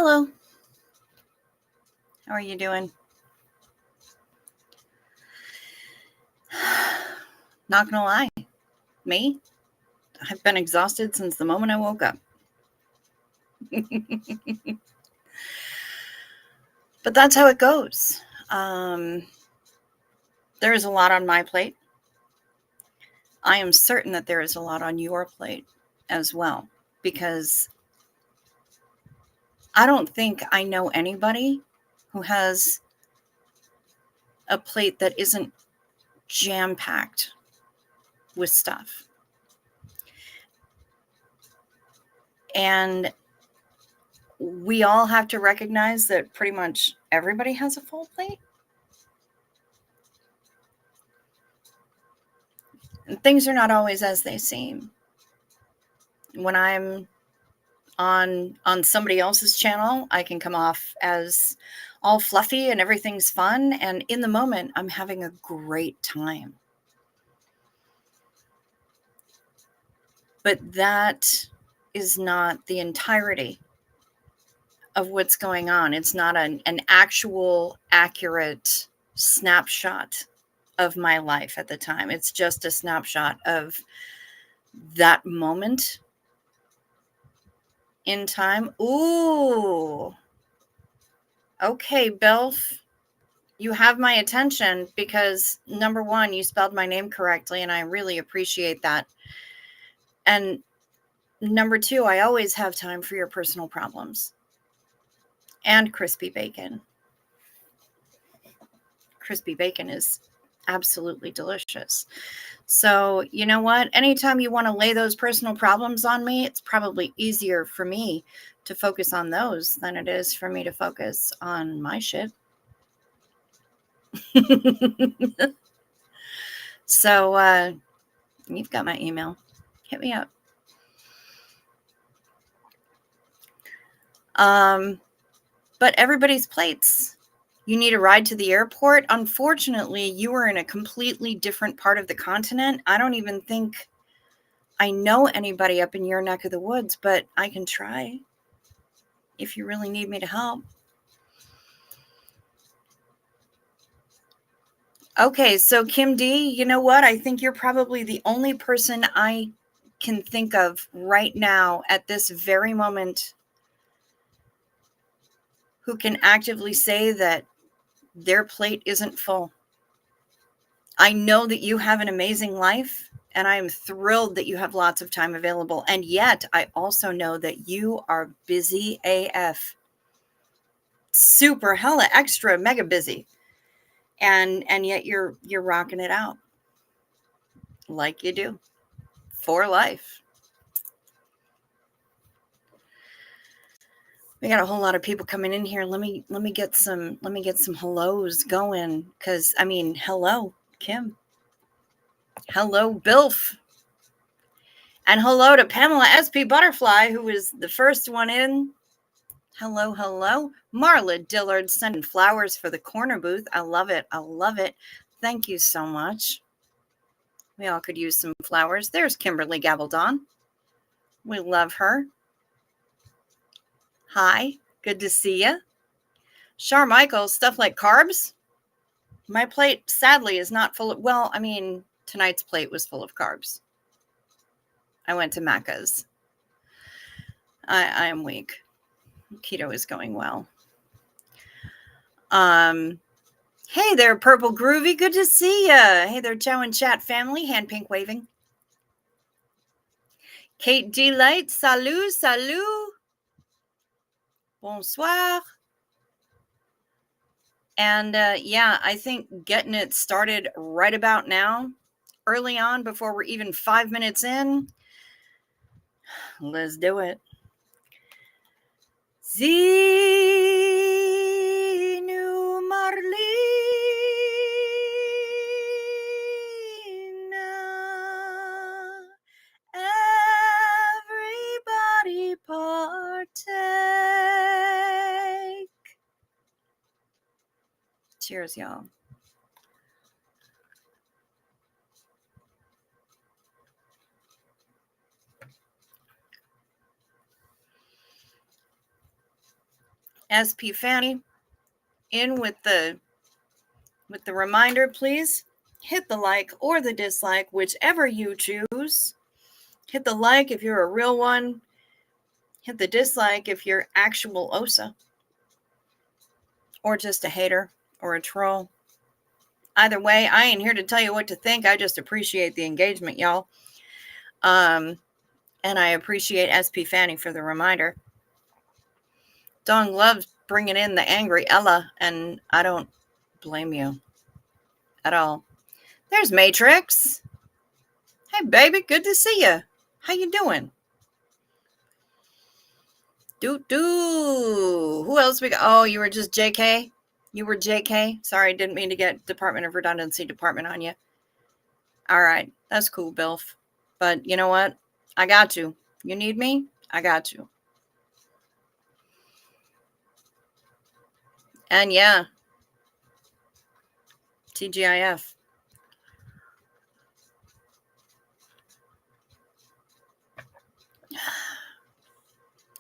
Hello. How are you doing? Not gonna lie, me, I've been exhausted since the moment I woke up. But that's how it goes. There is a lot on my plate. I am certain that there is a lot on your plate as well, because I don't think I know anybody who has a plate that isn't jam-packed with stuff. And we all have to recognize that pretty much everybody has a full plate. And things are not always as they seem. When I'm on somebody else's channel, I can come off as all fluffy and everything's fun, and in the moment I'm having a great time. But that is not the entirety of what's going on. It's not an actual accurate snapshot of my life at the time. It's just a snapshot of that moment in time. Ooh. Okay, Belf, you have my attention because number one, you spelled my name correctly, and I really appreciate that. And number two, I always have time for your personal problems. And crispy bacon. Crispy bacon is absolutely delicious. So, you know what? Anytime you want to lay those personal problems on me, it's probably easier for me to focus on those than it is for me to focus on my shit. So, you've got my email. Hit me up. But everybody's plates. You need a ride to the airport. Unfortunately, you are in a completely different part of the continent. I don't even think I know anybody up in your neck of the woods, but I can try if you really need me to help. Okay, so Kim D, you know what? I think you're probably the only person I can think of right now at this very moment who can actively say that their plate isn't full. I know that you have an amazing life, and I am thrilled that you have lots of time available. And yet, I also know that you are busy AF. Super hella extra mega busy. And yet you're rocking it out like you do for life. We got a whole lot of people coming in here. Let me get some hellos going, because I mean, hello Kim, hello Bilf, and hello to Pamela SP Butterfly, who was the first one in. Hello. Marla Dillard sending flowers for the corner booth. I love it. Thank you so much. We all could use some flowers. There's Kimberly Gabaldon. We love her. Hi, good to see you. Char Michael, stuff like carbs. My plate, sadly, is not full of, well, I mean, tonight's plate was full of carbs. I went to Macca's. I am weak. Keto is going well. Hey there, Purple Groovy. Good to see ya. Hey there, Chow and Chat family. Hand pink waving. Kate D. Light. Salut. Bonsoir. And yeah, I think getting it started right about now, early on, before we're even 5 minutes in. Let's do it. Zinu Marlena, everybody partake. Cheers, y'all. SP Fanny in with the reminder, please. Hit the like or the dislike, whichever you choose. Hit the like if you're a real one. Hit the dislike if you're actual OSA. Or just a hater or a troll. Either way, I ain't here to tell you what to think. I just appreciate the engagement, y'all. And I appreciate SP Fanny for the reminder. Dong loves bringing in the angry Ella, and I don't blame you at all. There's Matrix. Hey, baby, good to see you. How you doing? Who else we got? Oh, you were just JK? You were JK? Sorry, didn't mean to get Department of Redundancy department on you. All right, that's cool, Bilf. But you know what? I got you. You need me? I got you. And yeah, TGIF.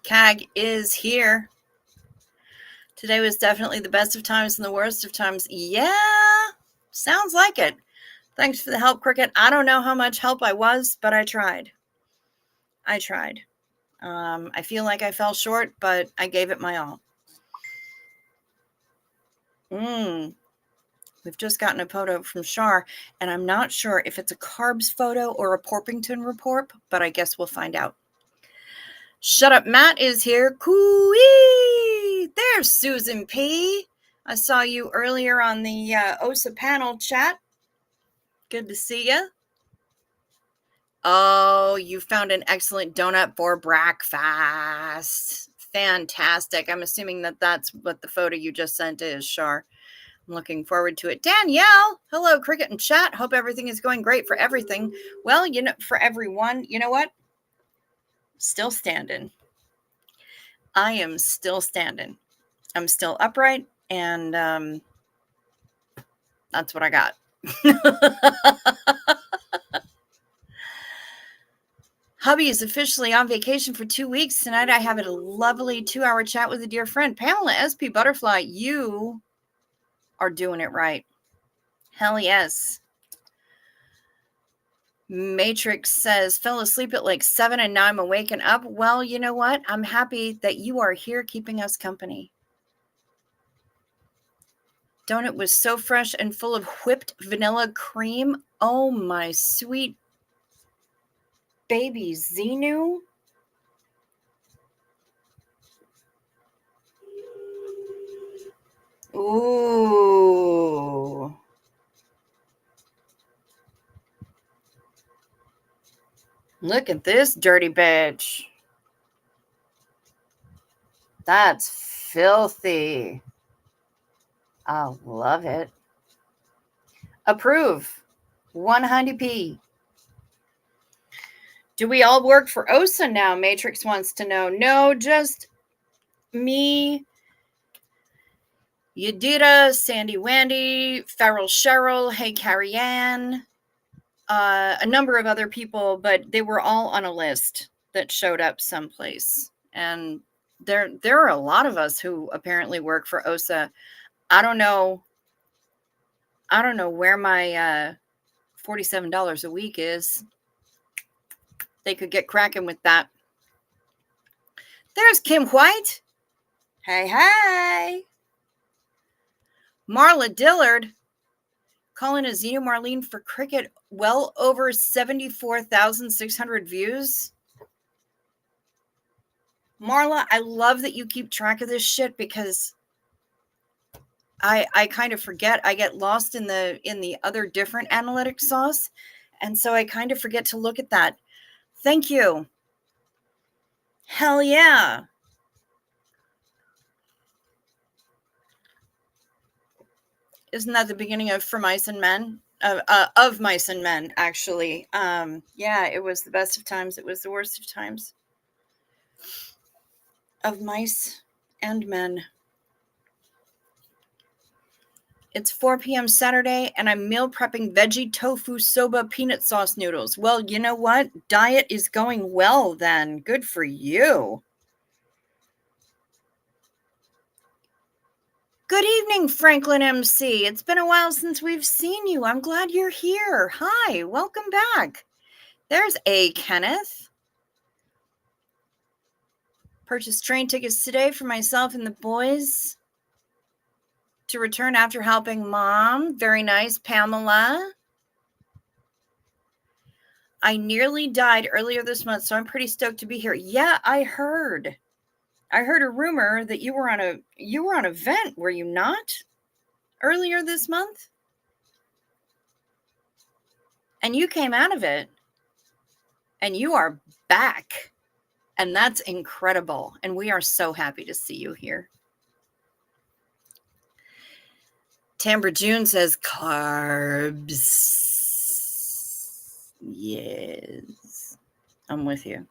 CAG is here. Today was definitely the best of times and the worst of times. Yeah, sounds like it. Thanks for the help, Cricket. I don't know how much help I was, but I tried. I feel like I fell short, but I gave it my all. We've just gotten a photo from Shar, and I'm not sure if it's a carbs photo or a Porpington report, but I guess we'll find out. Shut Up Matt is here. Cooey! There's Susan P. I saw you earlier on the OSA panel chat. Good to see you. Oh, you found an excellent donut for breakfast. Fantastic. I'm assuming that that's what the photo you just sent is, Shar. I'm looking forward to it. Danielle, hello, Cricket and chat. Hope everything is going great for everything. Well, for everyone, you know what? Still standing. I am still standing. I'm still upright, and that's what I got. Hubby is officially on vacation for 2 weeks. Tonight I have a lovely 2-hour chat with a dear friend. Pamela SP Butterfly, you are doing it right. Hell yes. Matrix says, fell asleep at like 7 and now I'm awake and up. Well, you know what? I'm happy that you are here keeping us company. Donut was so fresh and full of whipped vanilla cream. Oh, my sweet baby Xenu. Ooh. Look at this dirty bitch. That's filthy. I love it. Approve. 100p. Do we all work for OSA now? Matrix wants to know. No, just me, Yadira, Sandy Wandy, Farrell Cheryl, Hey Carrie Ann, a number of other people, but they were all on a list that showed up someplace. And there are a lot of us who apparently work for OSA. I don't know where my $47 a week is. They could get cracking with that. There's Kim White. Hey. Marla Dillard calling a Xenu Marlene for Cricket. Well over 74,600 views. Marla, I love that you keep track of this shit because I kind of forget. I get lost in the other different analytics sauce. And so I kind of forget to look at that. Thank you. Hell yeah. Isn't that the beginning of For Mice and Men? Of Mice and Men, actually. Yeah, it was the best of times. It was the worst of times. Of Mice and Men. It's 4 p.m. Saturday, and I'm meal prepping veggie tofu soba peanut sauce noodles. Well, you know what? Diet is going well then. Good for you. Good evening, Franklin MC. It's been a while since we've seen you. I'm glad you're here. Hi, welcome back. There's A. Kenneth. Purchased train tickets today for myself and the boys to return after helping Mom. Very nice, Pamela. I nearly died earlier this month, so I'm pretty stoked to be here. Yeah, I heard a rumor that you were on a vent, were you not? Earlier this month? And you came out of it. And you are back. And that's incredible. And we are so happy to see you here. Tamber June says carbs. Yes. I'm with you.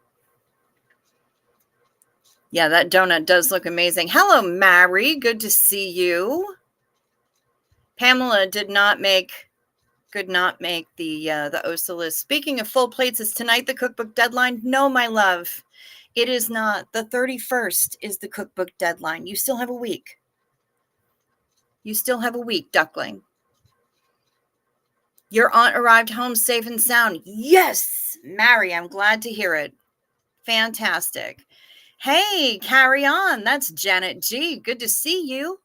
Yeah, that donut does look amazing. Hello, Mary. Good to see you. Pamela did not make the OSA list. Speaking of full plates, is tonight the cookbook deadline? No, my love. It is not. The 31st is the cookbook deadline. You still have a week. You still have a week, duckling. Your aunt arrived home safe and sound. Yes, Mary, I'm glad to hear it. Fantastic. Hey, carry on. That's Janet G. Good to see you.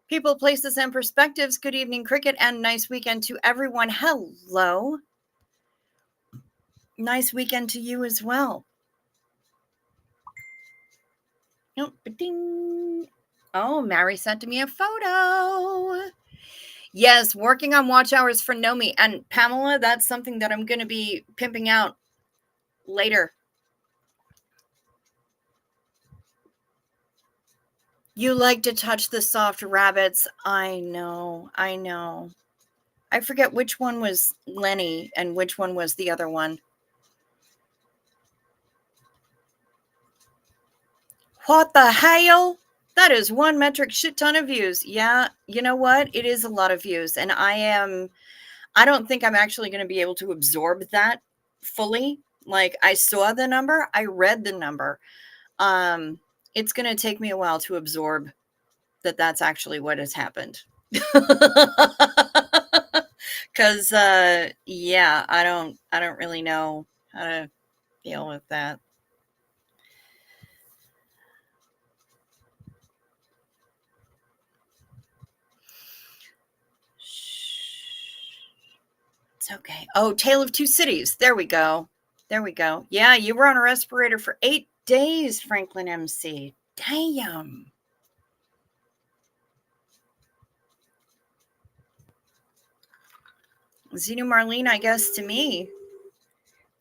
People, places, and perspectives. Good evening, cricket, and nice weekend to everyone. Hello. Nice weekend to you as well. Oh, Mary sent me a photo. Yes, working on watch hours for Nomi. And Pamela, that's something that I'm going to be pimping out later. You like to touch the soft rabbits. I know. I forget which one was Lenny and which one was the other one. What the hell? That is one metric shit ton of views. Yeah, you know what? It is a lot of views. And I don't think I'm actually going to be able to absorb that fully. Like, I saw the number, I read the number. It's going to take me a while to absorb that that's actually what has happened. Because yeah, I don't really know how to deal with that. It's okay. Oh, Tale of Two Cities. There we go. Yeah, you were on a respirator for 8 days, Franklin MC. Damn. Zeno Marlene, I guess, to me.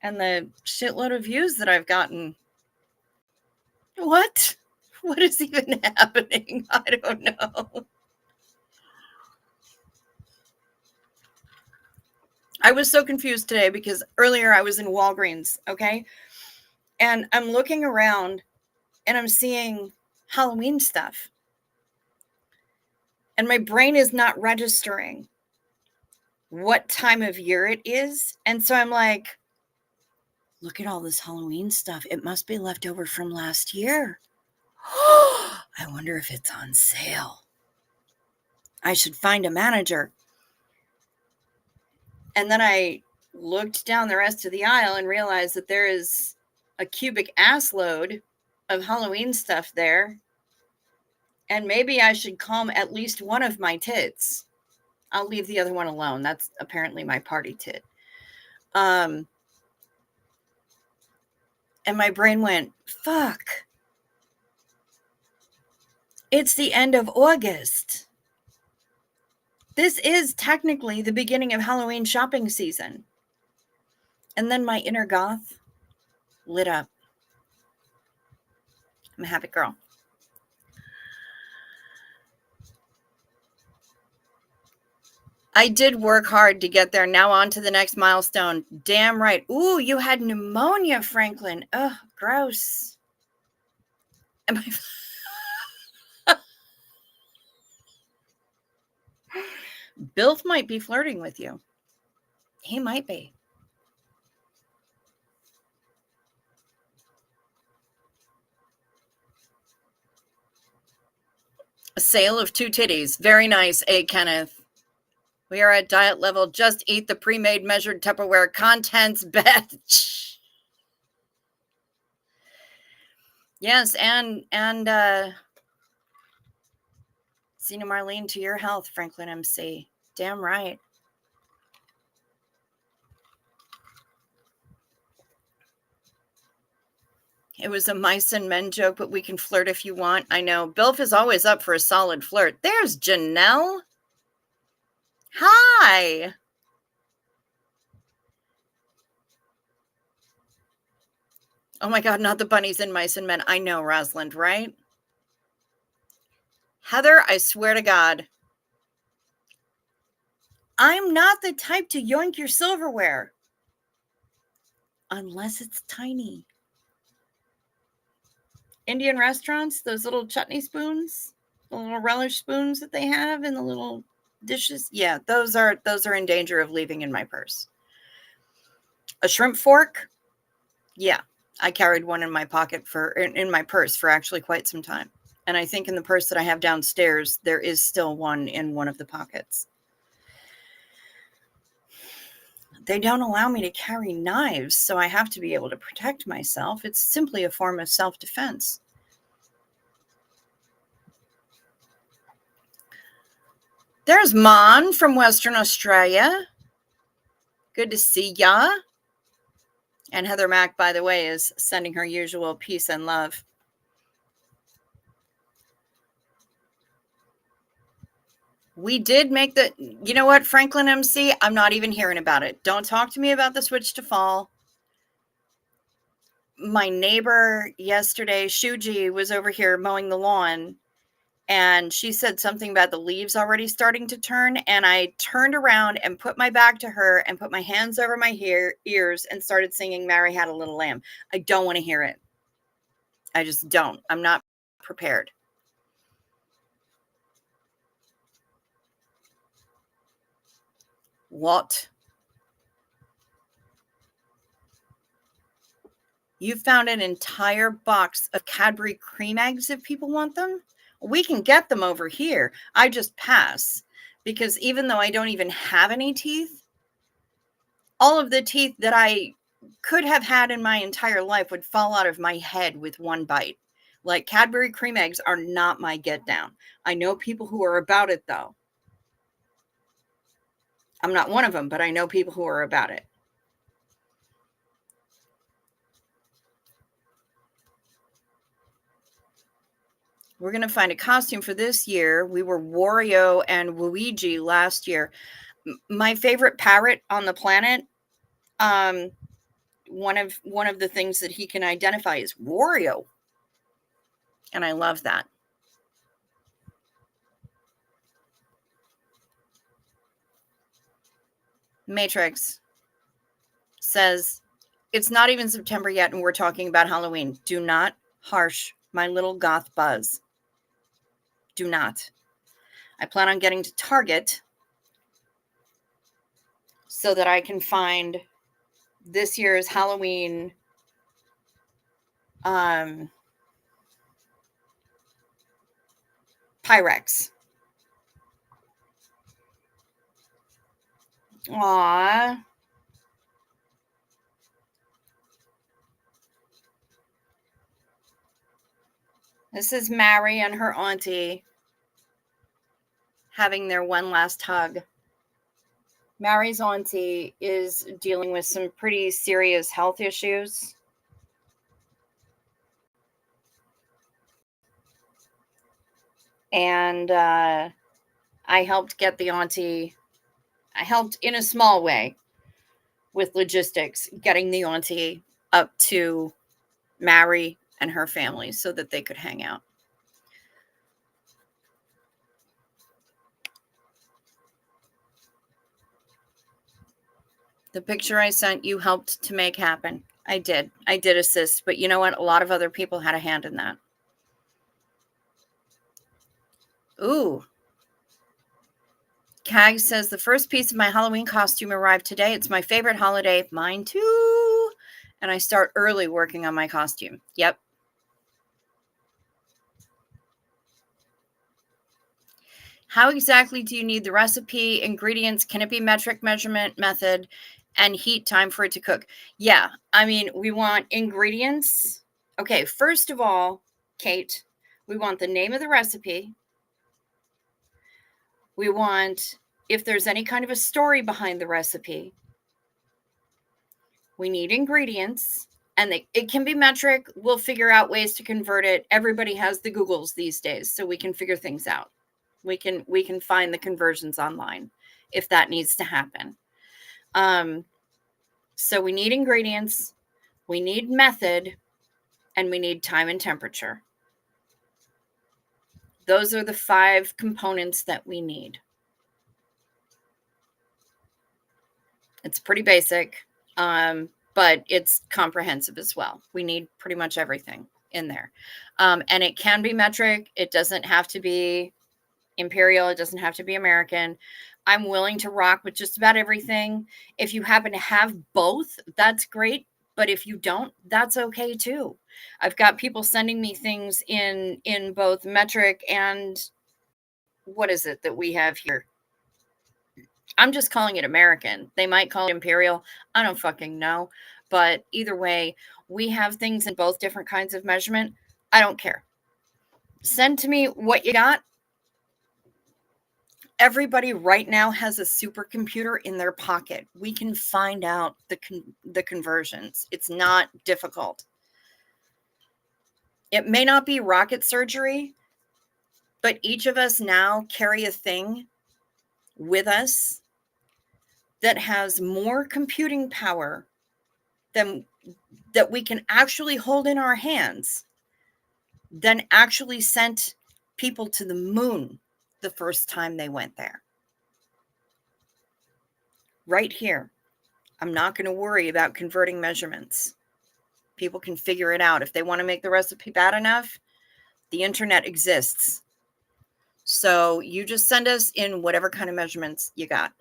And the shitload of views that I've gotten. What? What is even happening? I don't know. I was so confused today because earlier I was in Walgreens, okay? And I'm looking around and I'm seeing Halloween stuff. And my brain is not registering what time of year it is. And so I'm like, look at all this Halloween stuff. It must be left over from last year. I wonder if it's on sale. I should find a manager. And then I looked down the rest of the aisle and realized that there is a cubic ass load of Halloween stuff there. And maybe I should calm at least one of my tits. I'll leave the other one alone. That's apparently my party tit. And my brain went, fuck. It's the end of August. This is technically the beginning of Halloween shopping season. And then my inner goth lit up. I'm a happy girl. I did work hard to get there. Now on to the next milestone. Damn right. Ooh, you had pneumonia, Franklin. Ugh, gross. Am I... Bilf might be flirting with you. He might be. A sale of 2 titties. Very nice, Kenneth. We are at diet level. Just eat the pre-made measured Tupperware contents, bitch. Yes, and Zena Marlene, to your health, Franklin MC. Damn right. It was a mice and men joke, but we can flirt if you want. I know. Bilf is always up for a solid flirt. There's Janelle. Hi. Oh my God, not the bunnies and mice and men. I know, Rosalind, right? Heather, I swear to God, I'm not the type to yoink your silverware. Unless it's tiny. Indian restaurants, those little chutney spoons, the little relish spoons that they have in the little dishes. Yeah, those are in danger of leaving in my purse. A shrimp fork? Yeah, I carried one in my pocket in my purse for actually quite some time. And I think in the purse that I have downstairs, there is still one in one of the pockets. They don't allow me to carry knives, so I have to be able to protect myself. It's simply a form of self-defense. There's Mon from Western Australia. Good to see ya. And Heather Mack, by the way, is sending her usual peace and love. We did make the, you know what, Franklin MC, I'm not even hearing about it. Don't talk to me about the switch to fall. My neighbor yesterday, Shuji, was over here mowing the lawn, and she said something about the leaves already starting to turn, and I turned around and put my back to her and put my hands over my ears and started singing Mary Had a Little Lamb. I don't want to hear it. I just don't. I'm not prepared. What? You found an entire box of Cadbury cream eggs if people want them? We can get them over here. I just pass because even though I don't even have any teeth, all of the teeth that I could have had in my entire life would fall out of my head with one bite. Like, Cadbury cream eggs are not my get down. I know people who are about it, though. I'm not one of them, but I know people who are about it. We're going to find a costume for this year. We were Wario and Luigi last year. My favorite parrot on the planet, one of the things that he can identify is Wario. And I love that. Matrix says, it's not even September yet, and we're talking about Halloween. Do not harsh my little goth buzz. Do not. I plan on getting to Target so that I can find this year's Halloween Pyrex. Aww. This is Mary and her auntie having their one last hug. Mary's auntie is dealing with some pretty serious health issues. And I helped get the auntie, I helped in a small way with logistics, getting the auntie up to Mary and her family so that they could hang out. The picture I sent you helped to make happen. I did assist, but you know what? A lot of other people had a hand in that. Ooh. Cag says, the first piece of my Halloween costume arrived today. It's my favorite holiday. Mine too. And I start early working on my costume. Yep. How exactly do you need the recipe, ingredients? Can it be metric, measurement, method, and heat time for it to cook? Yeah, I mean, we want ingredients. Okay, first of all, Kate, we want the name of the recipe. We want if there's any kind of a story behind the recipe. We need ingredients, and it can be metric. We'll figure out ways to convert it. Everybody has the Googles these days, so we can figure things out. We can find the conversions online if that needs to happen. So we need ingredients, we need method, and we need time and temperature. Those are the 5 components that we need. It's pretty basic, but it's comprehensive as well. We need pretty much everything in there. And it can be metric. It doesn't have to be imperial. It doesn't have to be American. I'm willing to rock with just about everything. If you happen to have both, that's great. But if you don't, that's okay too. I've got people sending me things in both metric and what is it that we have here? I'm just calling it American. They might call it imperial. I don't fucking know. But either way, we have things in both different kinds of measurement. I don't care. Send to me what you got. Everybody right now has a supercomputer in their pocket. We can find out the conversions. It's not difficult. It may not be rocket surgery, but each of us now carry a thing with us that has more computing power than that we can actually hold in our hands than actually sent people to the moon the first time they went there. Right here. I'm not going to worry about converting measurements. People can figure it out. If they want to make the recipe bad enough, the internet exists. So you just send us in whatever kind of measurements you got.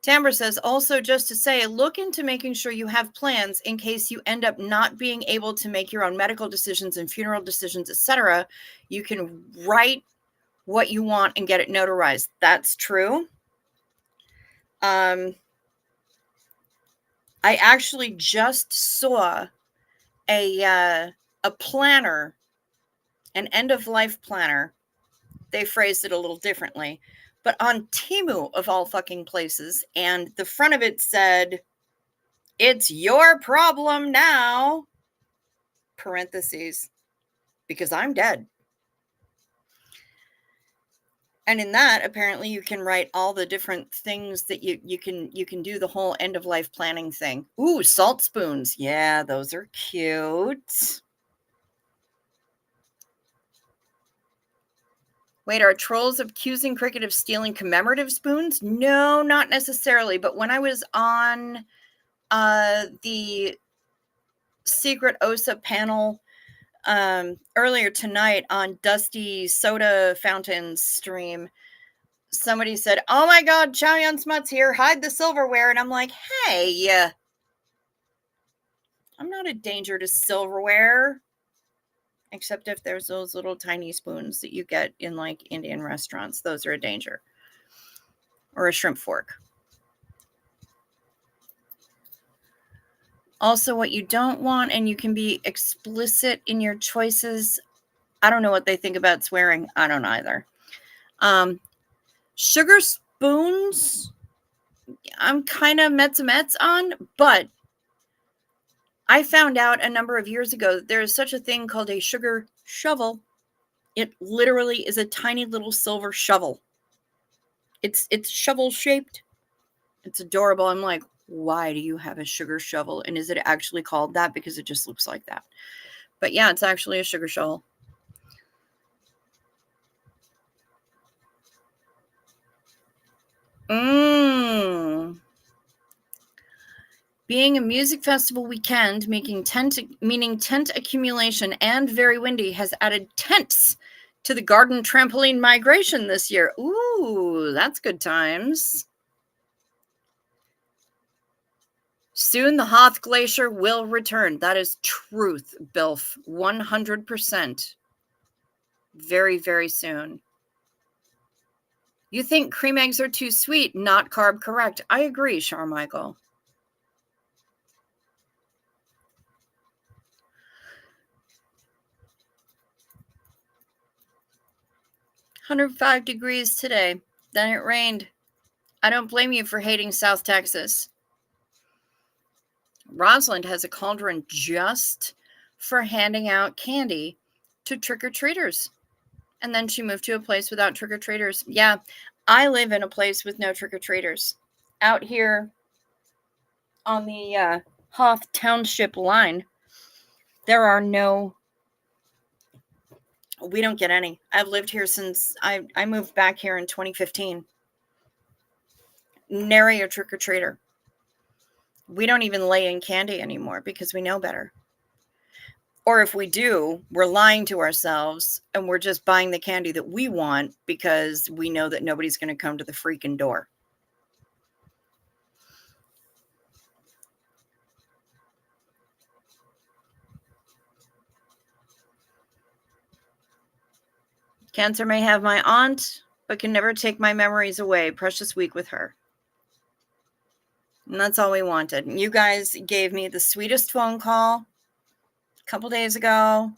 Tamber says, also just to say, look into making sure you have plans in case you end up not being able to make your own medical decisions and funeral decisions, etc. You can write what you want and get it notarized. That's true. I actually just saw a planner, an end-of-life planner. They phrased it a little differently, but on Temu of all fucking places, and the front of it said, "It's your problem now," parentheses, because I'm dead. And in that, apparently you can write all the different things that you can do the whole end of life planning thing. Ooh, salt spoons. Yeah, those are cute. Wait, are trolls accusing Cricket of stealing commemorative spoons? No, not necessarily. But when I was on the Secret OSA panel earlier tonight on Dusty Soda Fountain's stream, somebody said, "Oh my God, Chow Yun Smut's here, hide the silverware." And I'm like, hey, I'm not a danger to silverware. Except if there's those little tiny spoons that you get in like Indian restaurants. Those are a danger. Or a shrimp fork. Also, what you don't want, and you can be explicit in your choices. I don't know what they think about swearing. I don't either. Sugar spoons, I'm kind of mets on, but I found out a number of years ago that there is such a thing called a sugar shovel. It literally is a tiny little silver shovel. It's shovel shaped. It's adorable. I'm like, why do you have a sugar shovel? And is it actually called that? Because it just looks like that. But yeah, it's actually a sugar shovel. Being a music festival weekend, meaning tent accumulation and very windy, has added tents to the garden trampoline migration this year. Ooh, that's good times. Soon the Hoth Glacier will return. That is truth, Bilf. 100%. very, very soon. You think cream eggs are too sweet, not carb correct. I agree, Charmichael. 105 degrees today. Then it rained. I don't blame you for hating South Texas. Rosalind has a cauldron just for handing out candy to trick-or-treaters. And then she moved to a place without trick-or-treaters. Yeah, I live in a place with no trick-or-treaters. Out here on the Hoth Township line, there are no, we don't get any. I've lived here since I moved back here in 2015. Nary a trick-or-treater. We don't even lay in candy anymore because we know better. Or if we do, we're lying to ourselves and we're just buying the candy that we want because we know that nobody's going to come to the freaking door. Cancer may have my aunt, but can never take my memories away. Precious week with her. And that's all we wanted. You guys gave me the sweetest phone call a couple days ago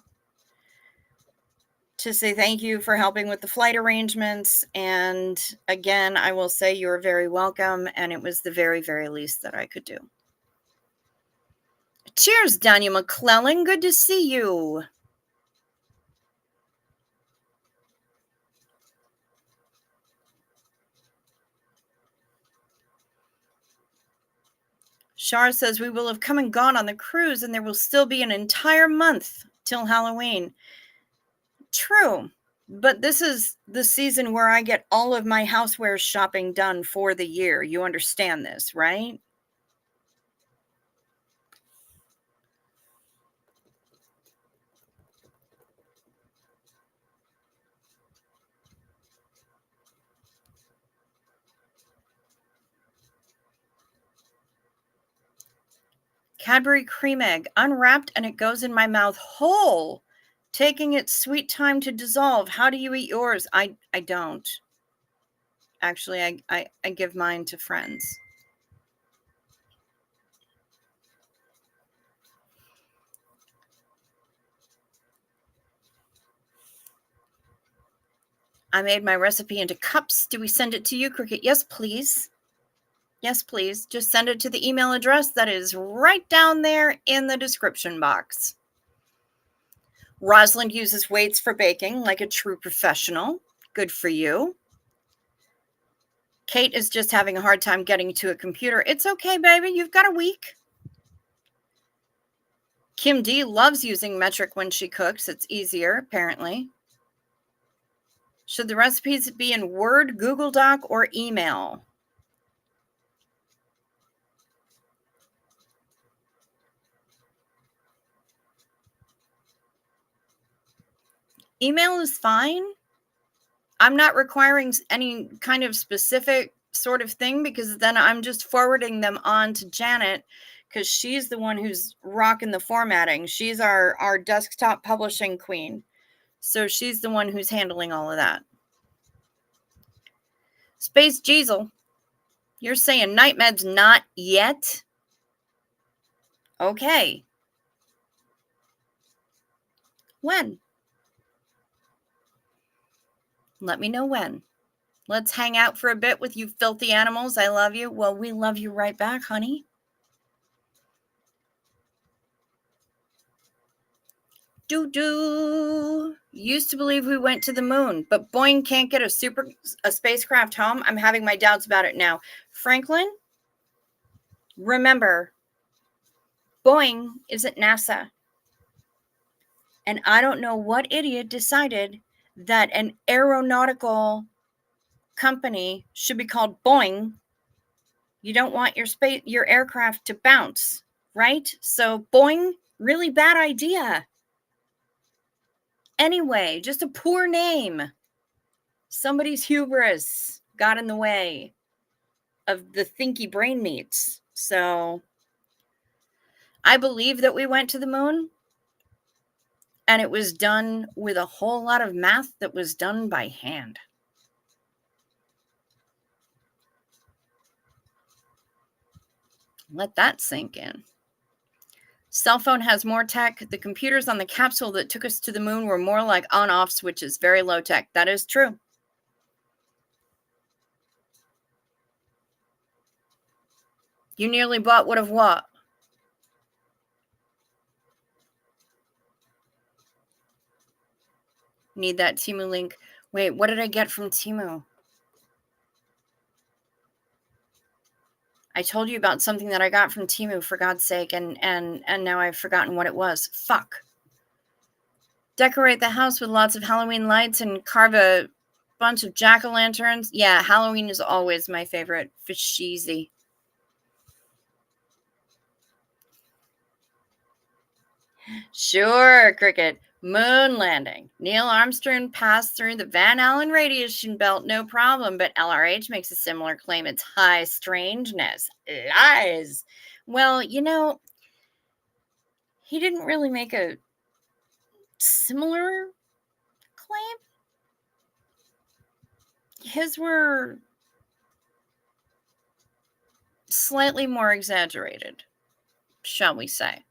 to say thank you for helping with the flight arrangements. And again, I will say you're very welcome. And it was the very, very least that I could do. Cheers, Daniel McClellan. Good to see you. Shar says we will have come and gone on the cruise and there will still be an entire month till Halloween. True. But this is the season where I get all of my housewares shopping done for the year. You understand this, right? Cadbury cream egg, unwrapped and it goes in my mouth whole, taking its sweet time to dissolve. How do you eat yours? I don't. Actually, I give mine to friends. I made my recipe into cups. Do we send it to you, Cricket? Yes, please. Yes, please. Just send it to the email address that is right down there in the description box. Rosalind uses weights for baking like a true professional. Good for you. Kate is just having a hard time getting to a computer. It's okay, baby. You've got a week. Kim D loves using metric when she cooks. It's easier, apparently. Should the recipes be in Word, Google Doc, or email? Email is fine. I'm not requiring any kind of specific sort of thing because then I'm just forwarding them on to Janet because she's the one who's rocking the formatting. She's our desktop publishing queen. So she's the one who's handling all of that. Space Jeezel, you're saying night meds not yet? Okay. When? Let me know when. Let's hang out for a bit with you filthy animals. I love you. Well, we love you right back, honey. Doo-doo. Used to believe we went to the moon, but Boeing can't get a spacecraft home. I'm having my doubts about it now. Franklin, remember, Boeing isn't NASA. And I don't know what idiot decided that an aeronautical company should be called Boeing. You don't want your aircraft to bounce, right? So Boeing, really bad idea. Anyway, just a poor name. Somebody's hubris got in the way of the thinky brain meats. So I believe that we went to the moon. And it was done with a whole lot of math that was done by hand. Let that sink in. Cell phone has more tech. The computers on the capsule that took us to the moon were more like on-off switches, very low tech. That is true. You nearly bought what of what? Need that Temu link. Wait, what did I get from Temu? I told you about something that I got from Temu, for God's sake, and now I've forgotten what it was. Fuck. Decorate the house with lots of Halloween lights and carve a bunch of jack-o'-lanterns. Yeah, Halloween is always my favorite. Fisheezy. Sure, Cricket. Moon landing. Neil Armstrong passed through the Van Allen radiation belt, no problem, but LRH makes a similar claim. It's high strangeness. Lies. Well, you know, he didn't really make a similar claim. His were slightly more exaggerated, shall we say.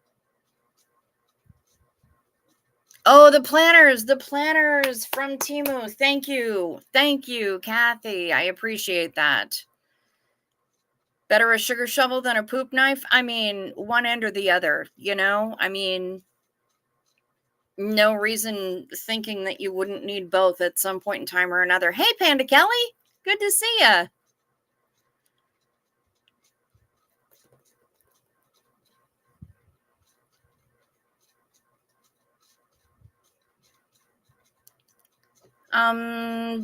Oh, the planners from Temu. Thank you, Kathy. I appreciate that. Better a sugar shovel than a poop knife? I mean, one end or the other, you know? I mean, no reason thinking that you wouldn't need both at some point in time or another. Hey, Panda Kelly, good to see ya.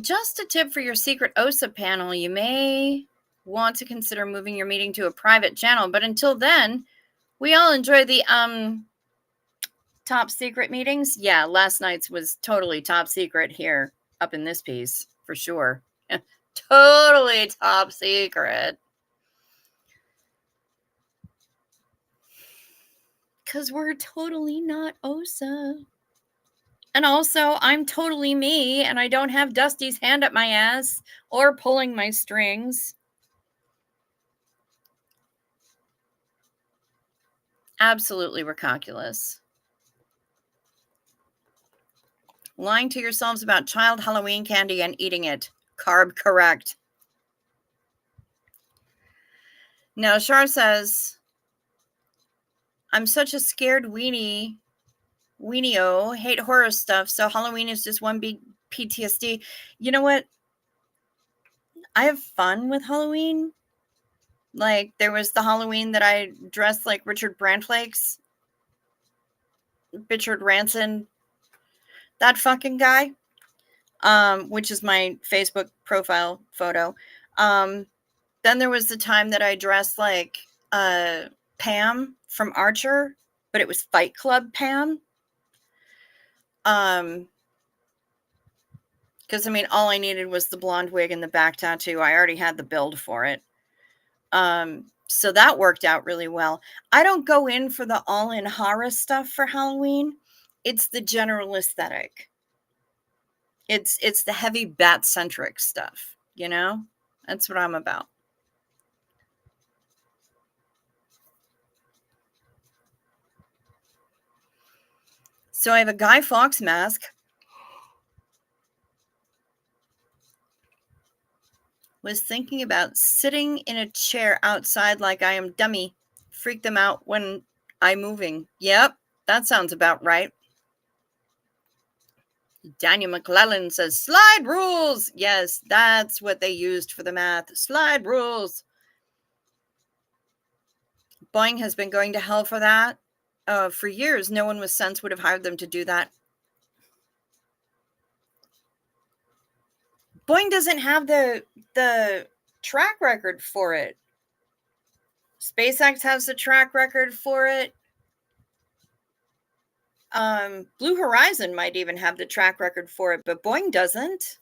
Just a tip for your secret OSA panel. You may want to consider moving your meeting to a private channel, but until then, we all enjoy the top secret meetings. Yeah, last night's was totally top secret here up in this piece for sure. Totally top secret. Because we're totally not OSA. And also, I'm totally me, and I don't have Dusty's hand up my ass or pulling my strings. Absolutely recalculous. Lying to yourselves about child Halloween candy and eating it. Carb correct. Now, Shar says, I'm such a scared weenie-o, hate horror stuff, so Halloween is just one big PTSD. You know what? I have fun with Halloween. Like, there was the Halloween that I dressed like Richard Brandflakes. Richard Ranson. That fucking guy. Which is my Facebook profile photo. Then there was the time that I dressed like Pam from Archer, but it was Fight Club Pam. Because, I mean, all I needed was the blonde wig and the back tattoo. I already had the build for it. So that worked out really well. I don't go in for the all-in horror stuff for Halloween. It's the general aesthetic. It's the heavy bat-centric stuff, you know? That's what I'm about. So I have a Guy Fawkes mask. Was thinking about sitting in a chair outside like I am dummy. Freak them out when I'm moving. Yep, that sounds about right. Daniel McClellan says, slide rules. Yes, that's what they used for the math. Slide rules. Boeing has been going to hell for that. For years, no one with sense would have hired them to do that. Boeing doesn't have the track record for it. SpaceX has the track record for it. Blue Horizon might even have the track record for it, but Boeing doesn't.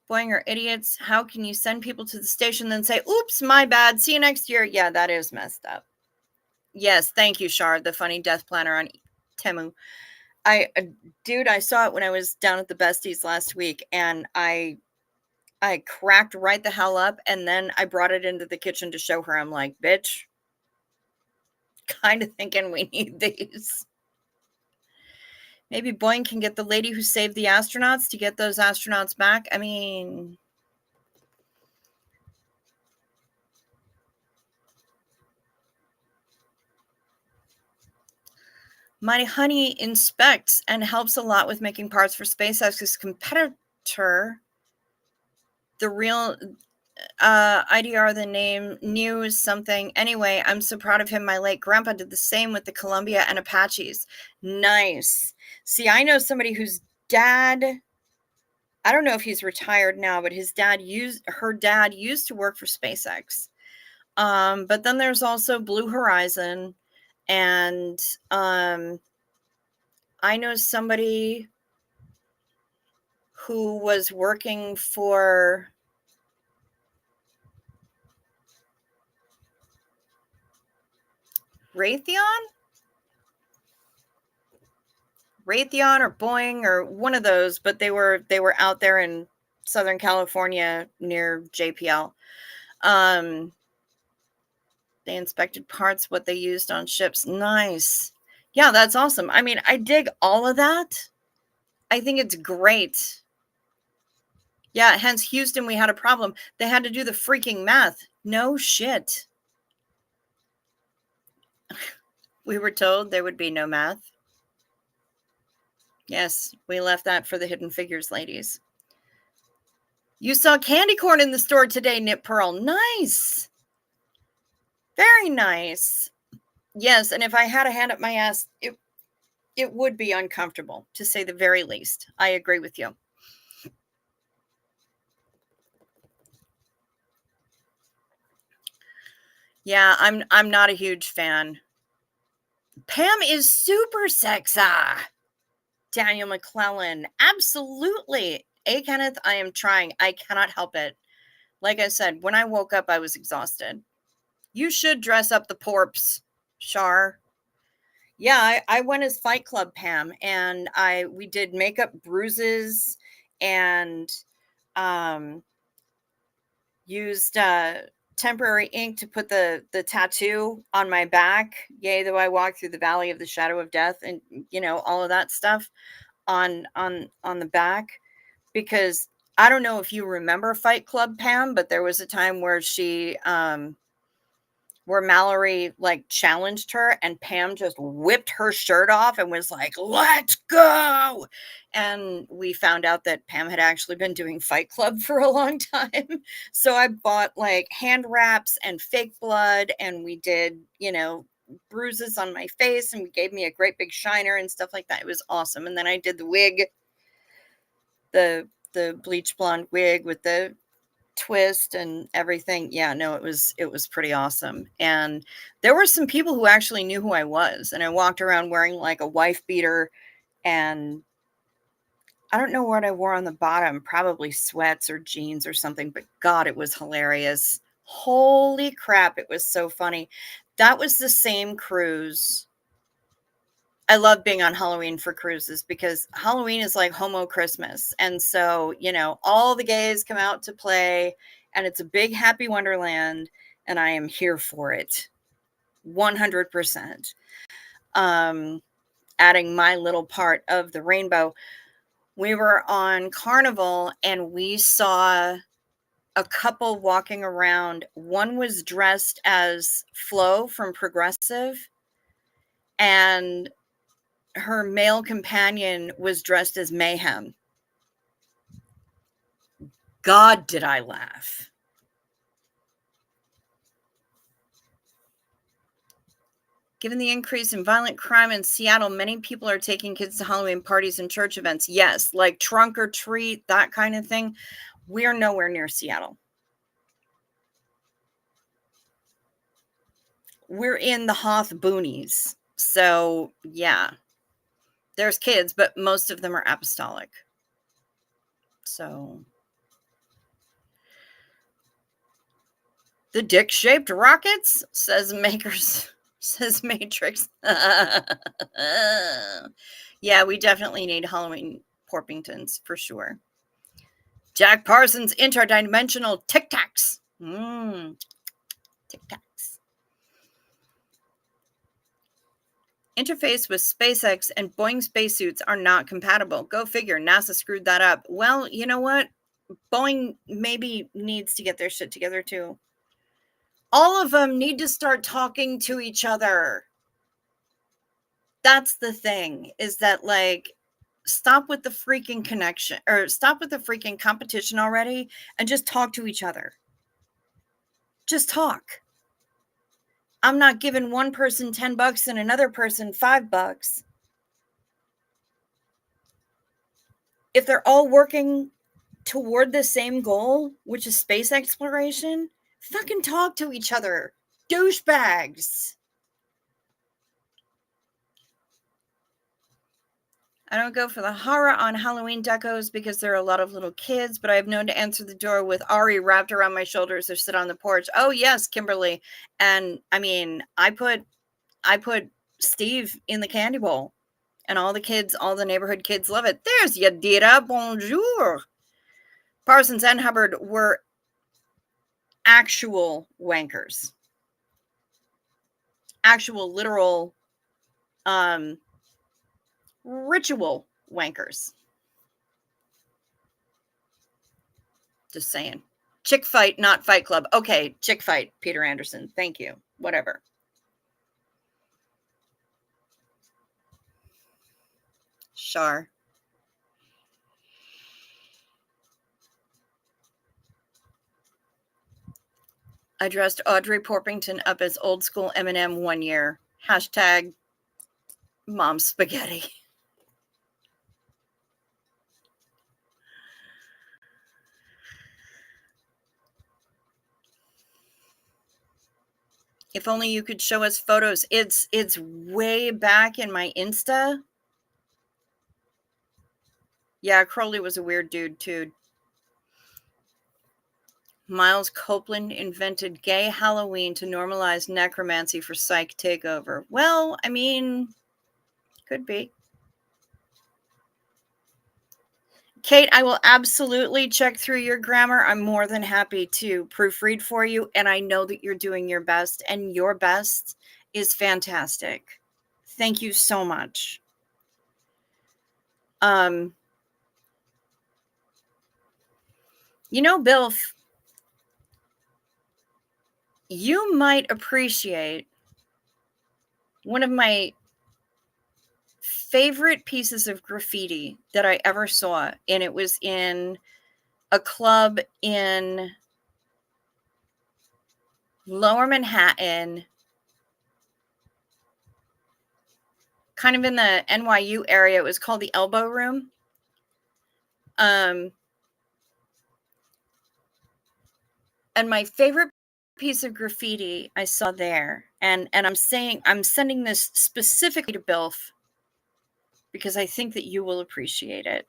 Boeing are idiots. How can you send people to the station then say, oops, my bad, see you next year? Yeah, that is messed up. Yes, thank you, Shard, the funny death planner on Temu. Dude, I saw it when I was down at the Besties last week, and I cracked right the hell up, and then I brought it into the kitchen to show her. I'm like, bitch, kind of thinking we need these. Maybe Boeing can get the lady who saved the astronauts to get those astronauts back. I mean, my honey inspects and helps a lot with making parts for SpaceX's competitor. The real IDR, the name News something. Anyway, I'm so proud of him. My late grandpa did the same with the Columbia and Apaches. Nice. See, I know somebody whose dad, I don't know if he's retired now, but her dad used to work for SpaceX. But then there's also Blue Horizon, and I know somebody who was working for Raytheon or Boeing or one of those, but they were out there in Southern California near JPL. They inspected parts, what they used on ships. Nice. Yeah, that's awesome. I mean, I dig all of that. I think it's great. Yeah, hence Houston, we had a problem. They had to do the freaking math. No shit. We were told there would be no math. Yes, we left that for the Hidden Figures ladies. You saw candy corn in the store today, Nip Pearl. Nice. Very nice. Yes, and if I had a hand up my ass, it would be uncomfortable, to say the very least. I agree with you. Yeah, I'm not a huge fan. Pam is super sexy. Daniel McClellan. Absolutely. Kenneth, I am trying. I cannot help it. Like I said, when I woke up, I was exhausted. You should dress up the porps, Shar. Yeah, I went as Fight Club Pam, and we did makeup, bruises, and used temporary ink to put the tattoo on my back. Yea, though I walk through the valley of the shadow of death, and all of that stuff on the back, because I don't know if you remember Fight Club Pam, but there was a time where she where Mallory like challenged her, and Pam just whipped her shirt off and was like, let's go. And we found out that Pam had actually been doing Fight Club for a long time. So I bought like hand wraps and fake blood, and we did, bruises on my face, and we gave me a great big shiner and stuff like that. It was awesome. And then I did the wig, the bleach blonde wig with the twist and everything. Yeah, no, it was pretty awesome. And there were some people who actually knew who I was, and I walked around wearing like a wife beater, and I don't know what I wore on the bottom, probably sweats or jeans or something, but God, it was hilarious. Holy crap, it was so funny. That was the same cruise. I love being on Halloween for cruises, because Halloween is like homo Christmas. And so, all the gays come out to play, and it's a big happy wonderland, and I am here for it. 100%. Adding my little part of the rainbow. We were on Carnival, and we saw a couple walking around. One was dressed as Flo from Progressive, and her male companion was dressed as Mayhem. God, did I laugh. Given the increase in violent crime in Seattle, many people are taking kids to Halloween parties and church events. Yes, like trunk or treat, that kind of thing. We're nowhere near Seattle. We're in the Hoth boonies. So, yeah. There's kids, but most of them are apostolic. So, the dick-shaped rockets, says Makers says Matrix. Yeah, we definitely need Halloween Porpingtons for sure. Jack Parsons interdimensional Tic Tacs. Tic Tacs. Interface with SpaceX and Boeing spacesuits are not compatible. Go figure. NASA screwed that up. Well, you know what? Boeing maybe needs to get their shit together too. All of them need to start talking to each other. That's the thing, is that, like, stop with the freaking connection, or stop with the freaking competition already, and just talk to each other. Just talk. I'm not giving one person $10 and another person $5. If they're all working toward the same goal, which is space exploration, fucking talk to each other. Douchebags. I don't go for the horror on Halloween decos because there are a lot of little kids, but I've known to answer the door with Ari wrapped around my shoulders or sit on the porch. Oh yes, Kimberly. And I mean, I put Steve in the candy bowl, and all the neighborhood kids love it. There's Yadira. Bonjour. Parsons and Hubbard were actual wankers. Actual literal ritual wankers. Just saying. Chick fight, not Fight Club. Okay, chick fight, Peter Anderson. Thank you. Whatever. Sure. I dressed Audrey Porpington up as old school Eminem one year. Hashtag mom spaghetti. If only you could show us photos. It's way back in my Insta. Yeah, Crowley was a weird dude too. Miles Copeland invented gay Halloween to normalize necromancy for psych takeover. Well, I mean, could be. Kate, I will absolutely check through your grammar. I'm more than happy to proofread for you, and I know that you're doing your best, and your best is fantastic. Thank you so much. You know, Bill, you might appreciate one of my favorite pieces of graffiti that I ever saw, and it was in a club in Lower Manhattan, kind of in the NYU area. It was called the Elbow Room. And my favorite piece of graffiti I saw there, and I'm sending this specifically to Bilf because I think that you will appreciate it.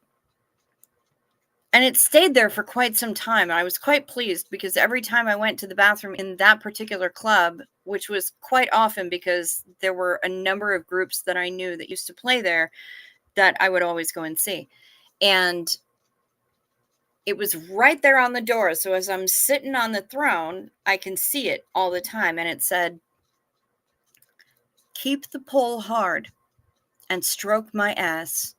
And it stayed there for quite some time. And I was quite pleased because every time I went to the bathroom in that particular club, which was quite often because there were a number of groups that I knew that used to play there, that I would always go and see. And it was right there on the door. So as I'm sitting on the throne, I can see it all the time. And it said, "Keep the pole hard and stroke my ass,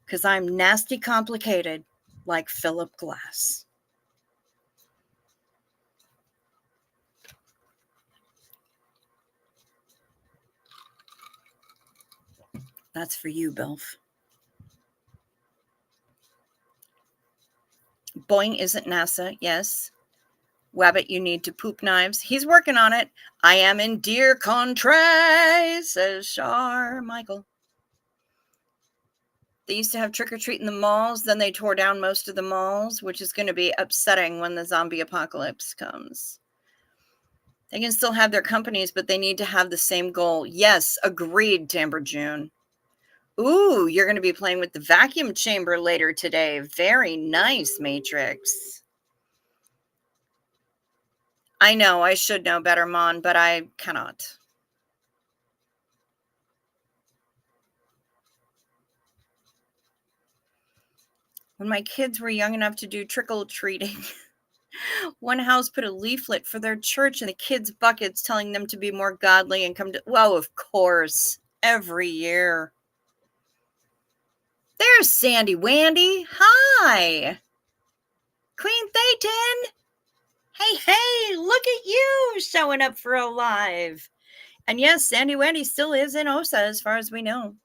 because I'm nasty complicated like Philip Glass." That's for you, Bilf. Boeing isn't NASA, yes. Wabbit, you need to poop knives. He's working on it. I am in dear contray, says Char Michael. They used to have trick-or-treat in the malls. Then they tore down most of the malls, which is going to be upsetting when the zombie apocalypse comes. They can still have their companies, but they need to have the same goal. Yes, agreed, Timber June. Ooh, you're going to be playing with the vacuum chamber later today. Very nice, Matrix. I know, I should know better, Mon, but I cannot. When my kids were young enough to do trick-or-treating, one house put a leaflet for their church in the kids' buckets telling them to be more godly and come to... Well, of course. Every year. There's Sandy Wandy. Hi. Queen Thetan. Hey, look at you showing up for a live. And yes, Sandy Wandy still is in OSA as far as we know.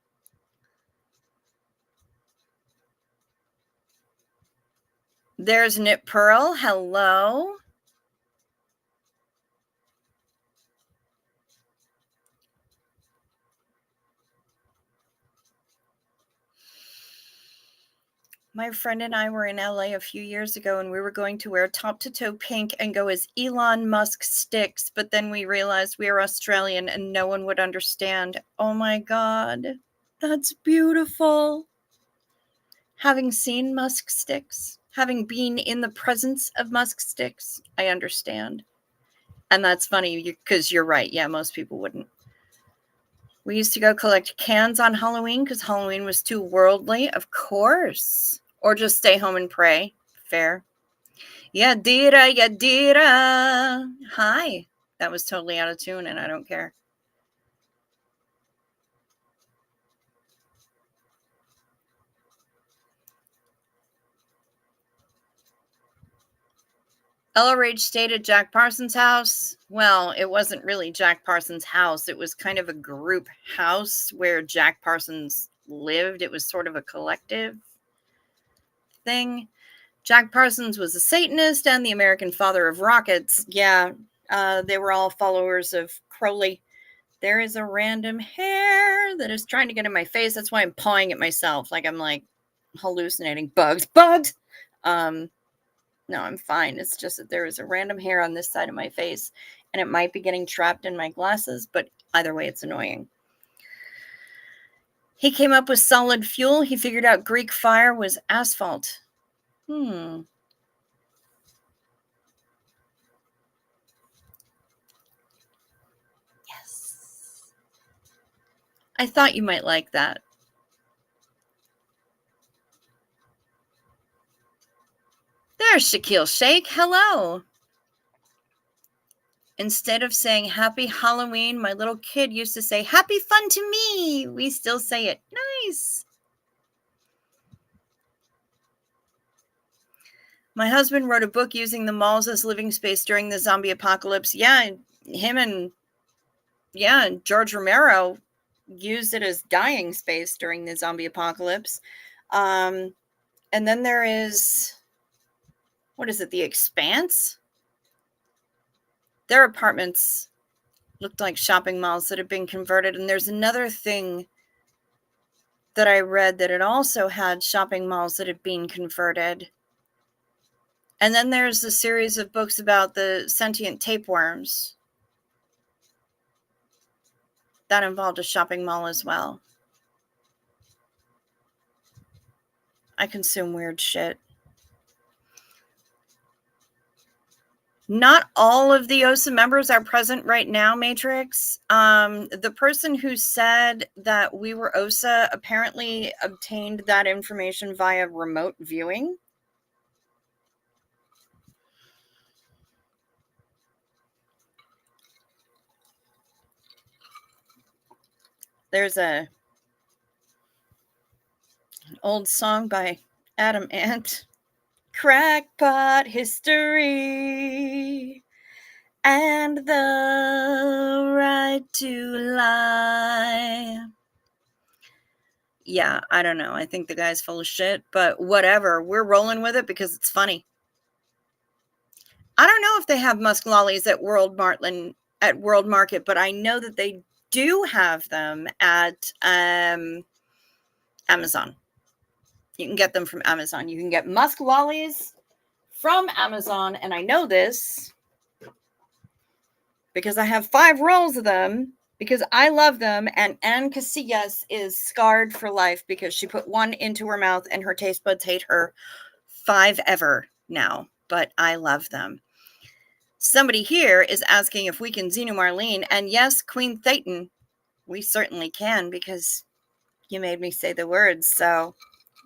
There's Knit Pearl. Hello. My friend and I were in LA a few years ago, and we were going to wear top to toe pink and go as Elon Musk sticks, but then we realized we are Australian and no one would understand. Oh my God, that's beautiful. Having seen Musk sticks, having been in the presence of Musk sticks, I understand. And that's funny because you're right. Yeah, most people wouldn't. We used to go collect cans on Halloween because Halloween was too worldly, of course. Or just stay home and pray. Fair. Yadira. Hi. That was totally out of tune and I don't care. Ella Rage stayed at Jack Parsons' house. Well, it wasn't really Jack Parsons' house. It was kind of a group house where Jack Parsons lived. It was sort of a collective thing. Jack Parsons was a Satanist and the American father of rockets. Yeah, they were all followers of Crowley. There is a random hair that is trying to get in my face. That's why I'm pawing at myself. Like I'm like hallucinating. Bugs. No, I'm fine. It's just that there is a random hair on this side of my face and it might be getting trapped in my glasses, but either way, it's annoying. He came up with solid fuel. He figured out Greek fire was asphalt. Yes. I thought you might like that. There's Shaquille Shake. Hello. Instead of saying Happy Halloween, my little kid used to say Happy Fun to me. We still say it. Nice. My husband wrote a book using the malls as living space during the zombie apocalypse. Yeah, him and George Romero used it as dying space during the zombie apocalypse. And then there is, what is it, The Expanse? Their apartments looked like shopping malls that had been converted. And there's another thing that I read that it also had shopping malls that had been converted. And then there's a series of books about the sentient tapeworms. That involved a shopping mall as well. I consume weird shit. Not all of the OSA members are present right now, Matrix. The person who said that we were OSA apparently obtained that information via remote viewing. There's an old song by Adam Ant. Crackpot history and the right to lie. Yeah, I don't know. I think the guy's full of shit, but whatever. We're rolling with it because it's funny. I don't know if they have musk lollies at World Market, but I know that they do have them at Amazon. You can get them from Amazon. You can get musk lollies from Amazon, and I know this because I have 5 rolls of them because I love them, and Ann Casillas is scarred for life because she put 1 into her mouth and her taste buds hate her 5 ever now, but I love them. Somebody here is asking if we can Xenu Marlene, and yes, Queen Thetan, we certainly can because you made me say the words, so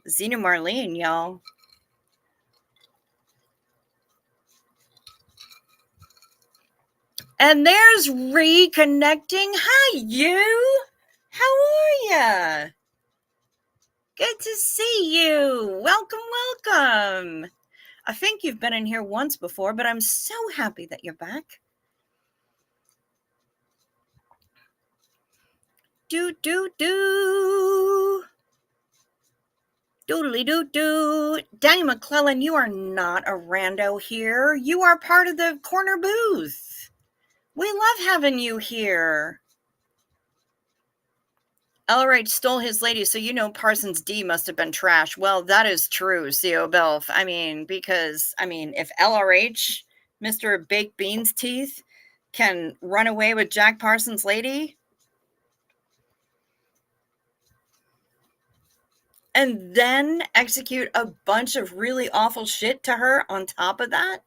Xenu Marlene, y'all. And there's Reconnecting. Hi, you. How are ya? Good to see you. Welcome, welcome. I think you've been in here once before, but I'm so happy that you're back. Do. Doodly doo. Danny McClellan, you are not a rando here. You are part of the corner booth. We love having you here. LRH stole his lady, so you know Parsons D must have been trash. Well, that is true, CO Belf. I mean, because, if LRH, Mr. Baked Beans Teeth, can run away with Jack Parsons' lady, and then execute a bunch of really awful shit to her on top of that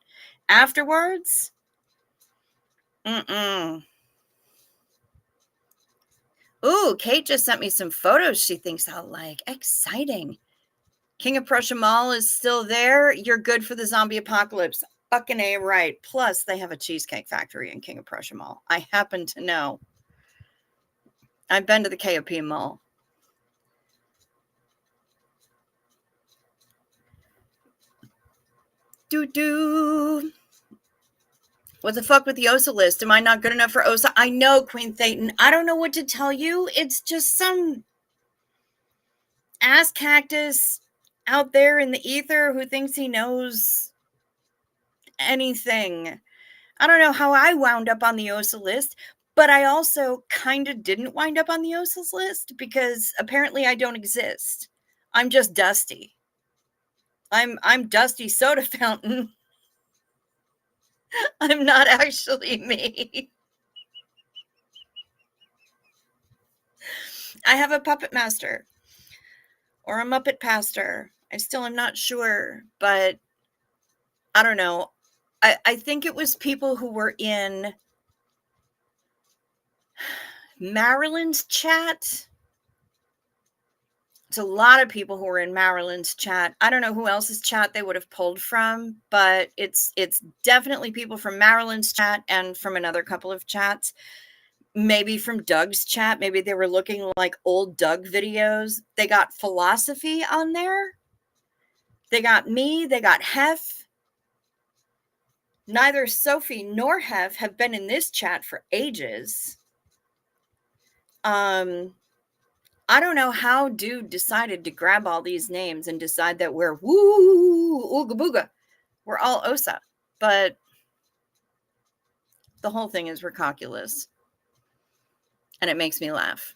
afterwards. Ooh, Kate just sent me some photos she thinks I'll like. Exciting. King of Prussia Mall is still there. You're good for the zombie apocalypse. Fucking A right. Plus, they have a cheesecake factory in King of Prussia Mall. I happen to know. I've been to the KOP Mall. What the fuck with the OSA list? Am I not good enough for OSA? I know, Queen Thetan. I don't know what to tell you. It's just some ass cactus out there in the ether who thinks he knows anything. I don't know how I wound up on the OSA list, but I also kind of didn't wind up on the OSA's list because apparently I don't exist. I'm just Dusty. I'm Dusty Soda Fountain. I'm not actually me. I have a puppet master or a Muppet pastor. I still am not sure, but I don't know. I think it was people who were in Marilyn's chat. It's a lot of people who were in Marilyn's chat. I don't know who else's chat they would have pulled from, but it's definitely people from Marilyn's chat and from another couple of chats. Maybe from Doug's chat. Maybe they were looking like old Doug videos. They got philosophy on there. They got me. They got Hef. Neither Sophie nor Hef have been in this chat for ages. I don't know how Dude decided to grab all these names and decide that we're ooga booga. We're all OSA, but the whole thing is recalculous. And it makes me laugh.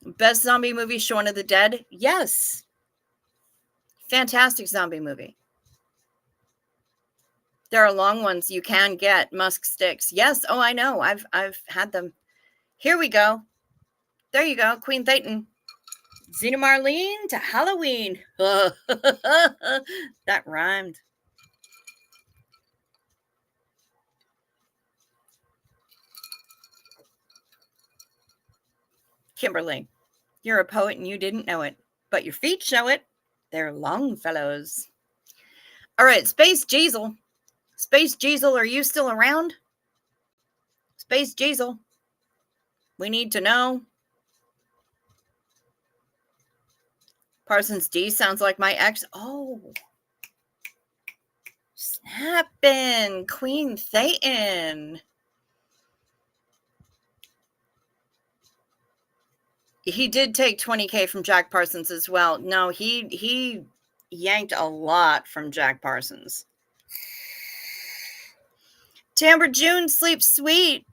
Best zombie movie, Shaun of the Dead? Yes. Fantastic zombie movie. There are long ones you can get. Musk sticks. Yes. Oh, I know. I've had them. Here we go. There you go. Queen Thetan. Xena Marlene to Halloween. That rhymed. Kimberly, you're a poet and you didn't know it, but your feet show it. They're Longfellows. All right, Space Jeezel. Space Jeezel, are you still around? Space Jeezel. We need to know. Parsons D sounds like my ex. Oh. Snappin'. Queen Thetan. He did take 20K from Jack Parsons as well. No, he yanked a lot from Jack Parsons. Tamber June, sleep sweet.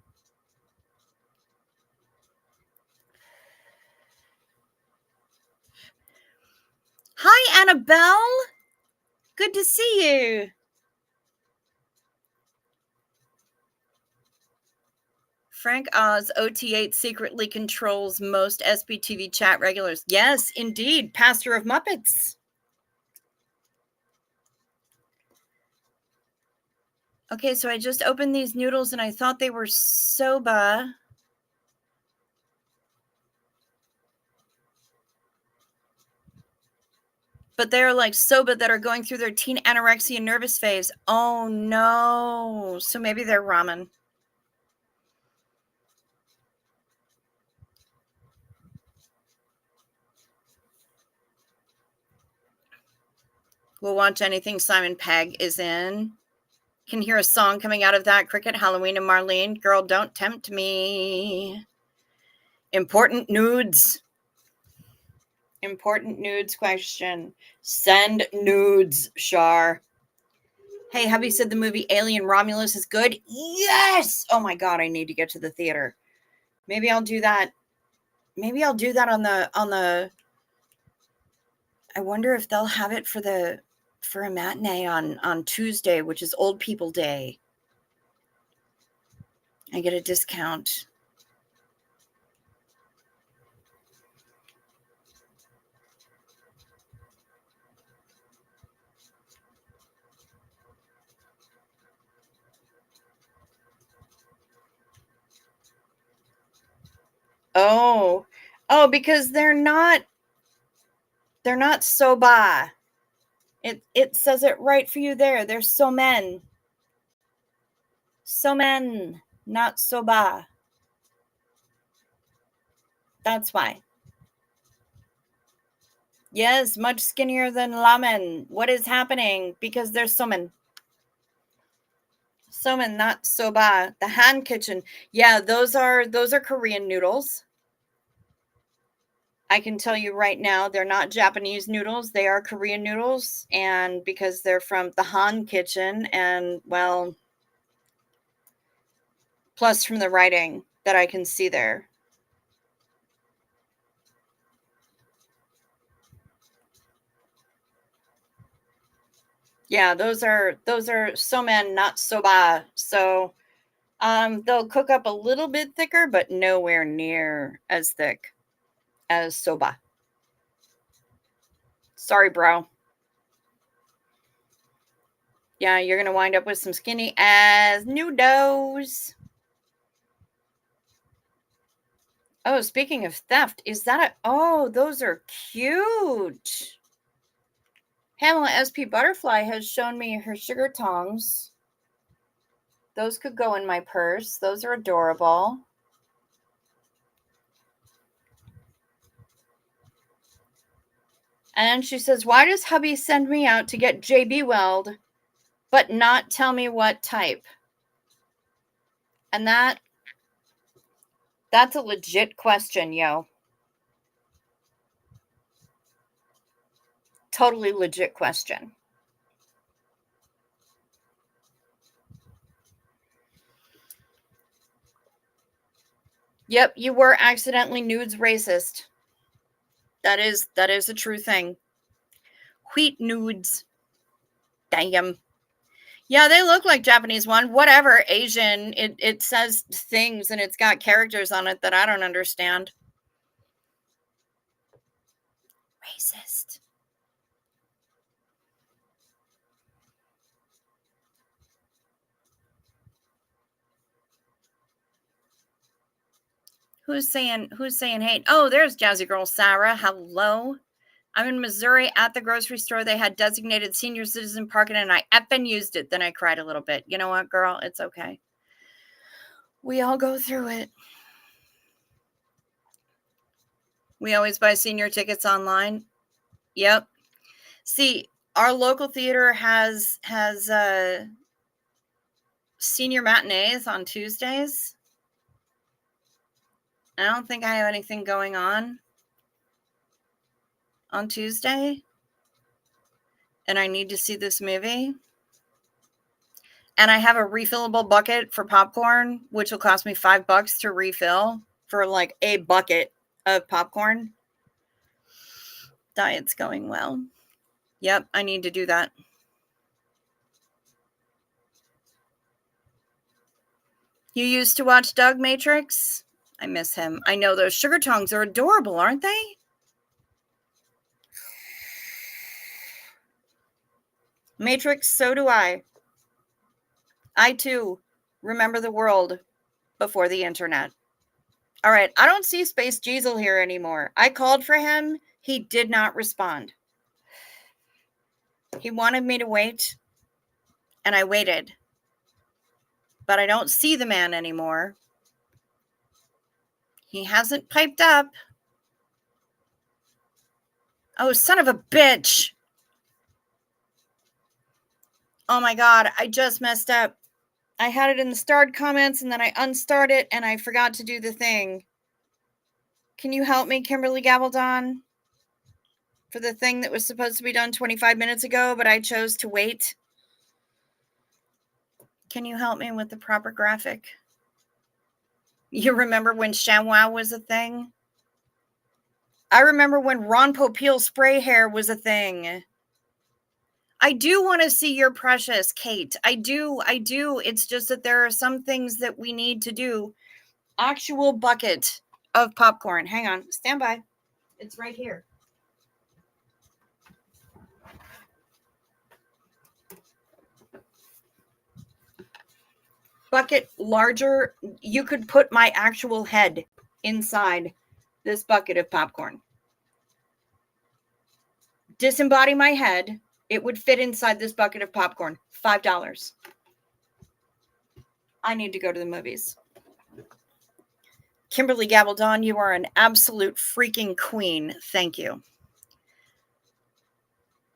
Hi, Annabelle. Good to see you. Frank Oz, OT8 secretly controls most SBTV chat regulars. Yes, indeed. Pastor of Muppets. Okay, so I just opened these noodles and I thought they were soba. but they're like soba that are going through their teen anorexia nervous phase. Oh no. So maybe they're ramen. We'll watch anything Simon Pegg is in. Can hear a song coming out of that. Cricket, Halloween, and Marlene. Girl, don't tempt me. Important nudes. Important nudes question. Send nudes, Shar. Hey, hubby said the movie Alien Romulus is good. Yes! Oh my God, I need to get to the theater. Maybe I'll do that. Maybe I'll do that on the I wonder if they'll have it for a matinee on Tuesday, which is Old People Day. I get a discount. Oh, because they're not soba. It says it right for you there. They're somen. Somen, not soba. That's why. Yes, much skinnier than ramen. What is happening? Because they're somen. Somen, not soba. The Han Kitchen. Yeah, those are Korean noodles. I can tell you right now, they're not Japanese noodles. They are Korean noodles. And because they're from the Han Kitchen, and well, plus from the writing that I can see there. Yeah, those are somen, not soba. So they'll cook up a little bit thicker, but nowhere near as thick as soba. Sorry, bro. Yeah, you're going to wind up with some skinny as noodles. Oh, speaking of theft, is that oh, those are cute. Pamela SP Butterfly has shown me her sugar tongs. Those could go in my purse. Those are adorable. And she says, why does hubby send me out to get JB Weld, but not tell me what type? And that's a legit question, yo. Totally legit question. Yep, you were accidentally nudes racist. That is a true thing. Wheat nudes. Damn. Yeah, they look like Japanese one. Whatever, Asian. It says things and it's got characters on it that I don't understand. Racist. Who's saying hate? Oh, there's Jazzy Girl Sarah. Hello. I'm in Missouri at the grocery store. They had designated senior citizen parking and I effing used it. Then I cried a little bit. You know what, girl? It's okay. We all go through it. We always buy senior tickets online. Yep. See, our local theater has senior matinees on Tuesdays. I don't think I have anything going on Tuesday. And I need to see this movie. And I have a refillable bucket for popcorn, which will cost me $5 to refill for like a bucket of popcorn. Diet's going well. Yep, I need to do that. You used to watch Doug Matrix? I miss him. I know those sugar tongs are adorable, aren't they? Matrix, so do I. I too remember the world before the internet. All right, I don't see Space Diesel here anymore. I called for him. He did not respond. He wanted me to wait, and I waited. But I don't see the man anymore. He hasn't piped up. Oh, son of a bitch. Oh my God, I just messed up. I had it in the starred comments and then I unstarred it and I forgot to do the thing. Can you help me, Kimberly Gabaldon? For the thing that was supposed to be done 25 minutes ago, but I chose to wait. Can you help me with the proper graphic? You remember when ShamWow was a thing? I remember when Ron Popeil spray hair was a thing. I do want to see your precious, Kate. I do. It's just that there are some things that we need to do. Actual bucket of popcorn. Hang on. Stand by. It's right here. Bucket larger. You could put my actual head inside this bucket of popcorn. Disembody my head. It would fit inside this bucket of popcorn. $5. I need to go to the movies. Kimberly Gabaldon, you are an absolute freaking queen. Thank you.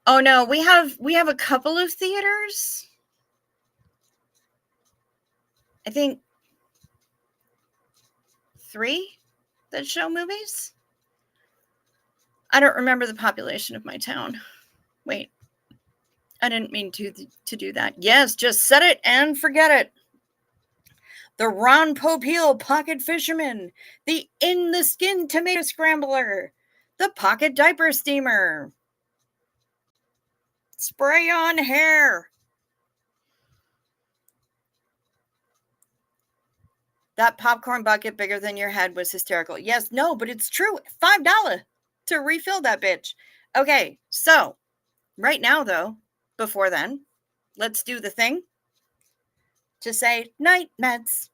Oh no, we have a couple of theaters. I think 3 that show movies. I don't remember the population of my town. Wait. I didn't mean to do that. Yes, just set it and forget it. The Ron Popeil Pocket Fisherman. The In the Skin Tomato Scrambler. The Pocket Diaper Steamer. Spray on hair. That popcorn bucket bigger than your head was hysterical. Yes, no, but it's true. $5 to refill that bitch. Okay, so right now, though, before then, let's do the thing to say night meds.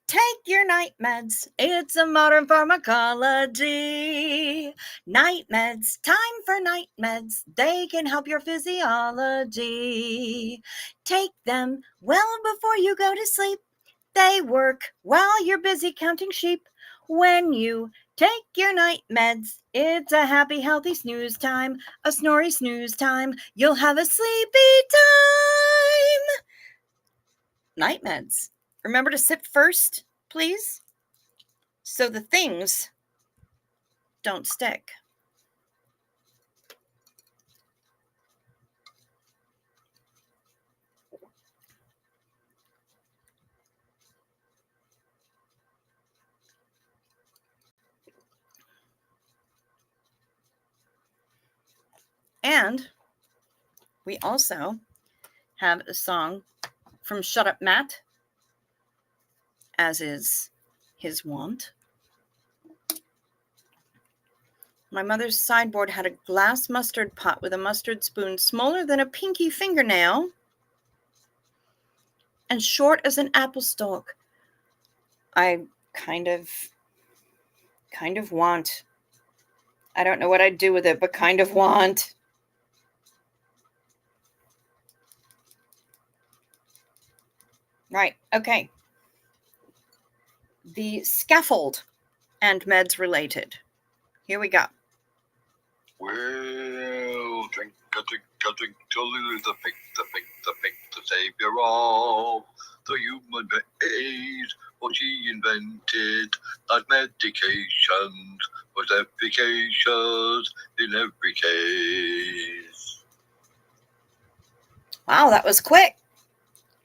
Take your night meds. It's a modern pharmacology. Night meds. Time for night meds. They can help your physiology. Take them well before you go to sleep. They work while you're busy counting sheep. When you take your night meds, it's a happy, healthy snooze time. A snory snooze time. You'll have a sleepy time. Night meds. Remember to sip first, please, so the things don't stick. And we also have a song from Shut Up Matt, as is his wont. My mother's sideboard had a glass mustard pot with a mustard spoon smaller than a pinky fingernail and short as an apple stalk. I kind of want. I don't know what I'd do with it, but kind of want. Right, okay. The scaffold and meds related. Here we go. Well, drink a till the pig, the savior of the human race. What she invented as medications was efficacious in every case. Wow, that was quick.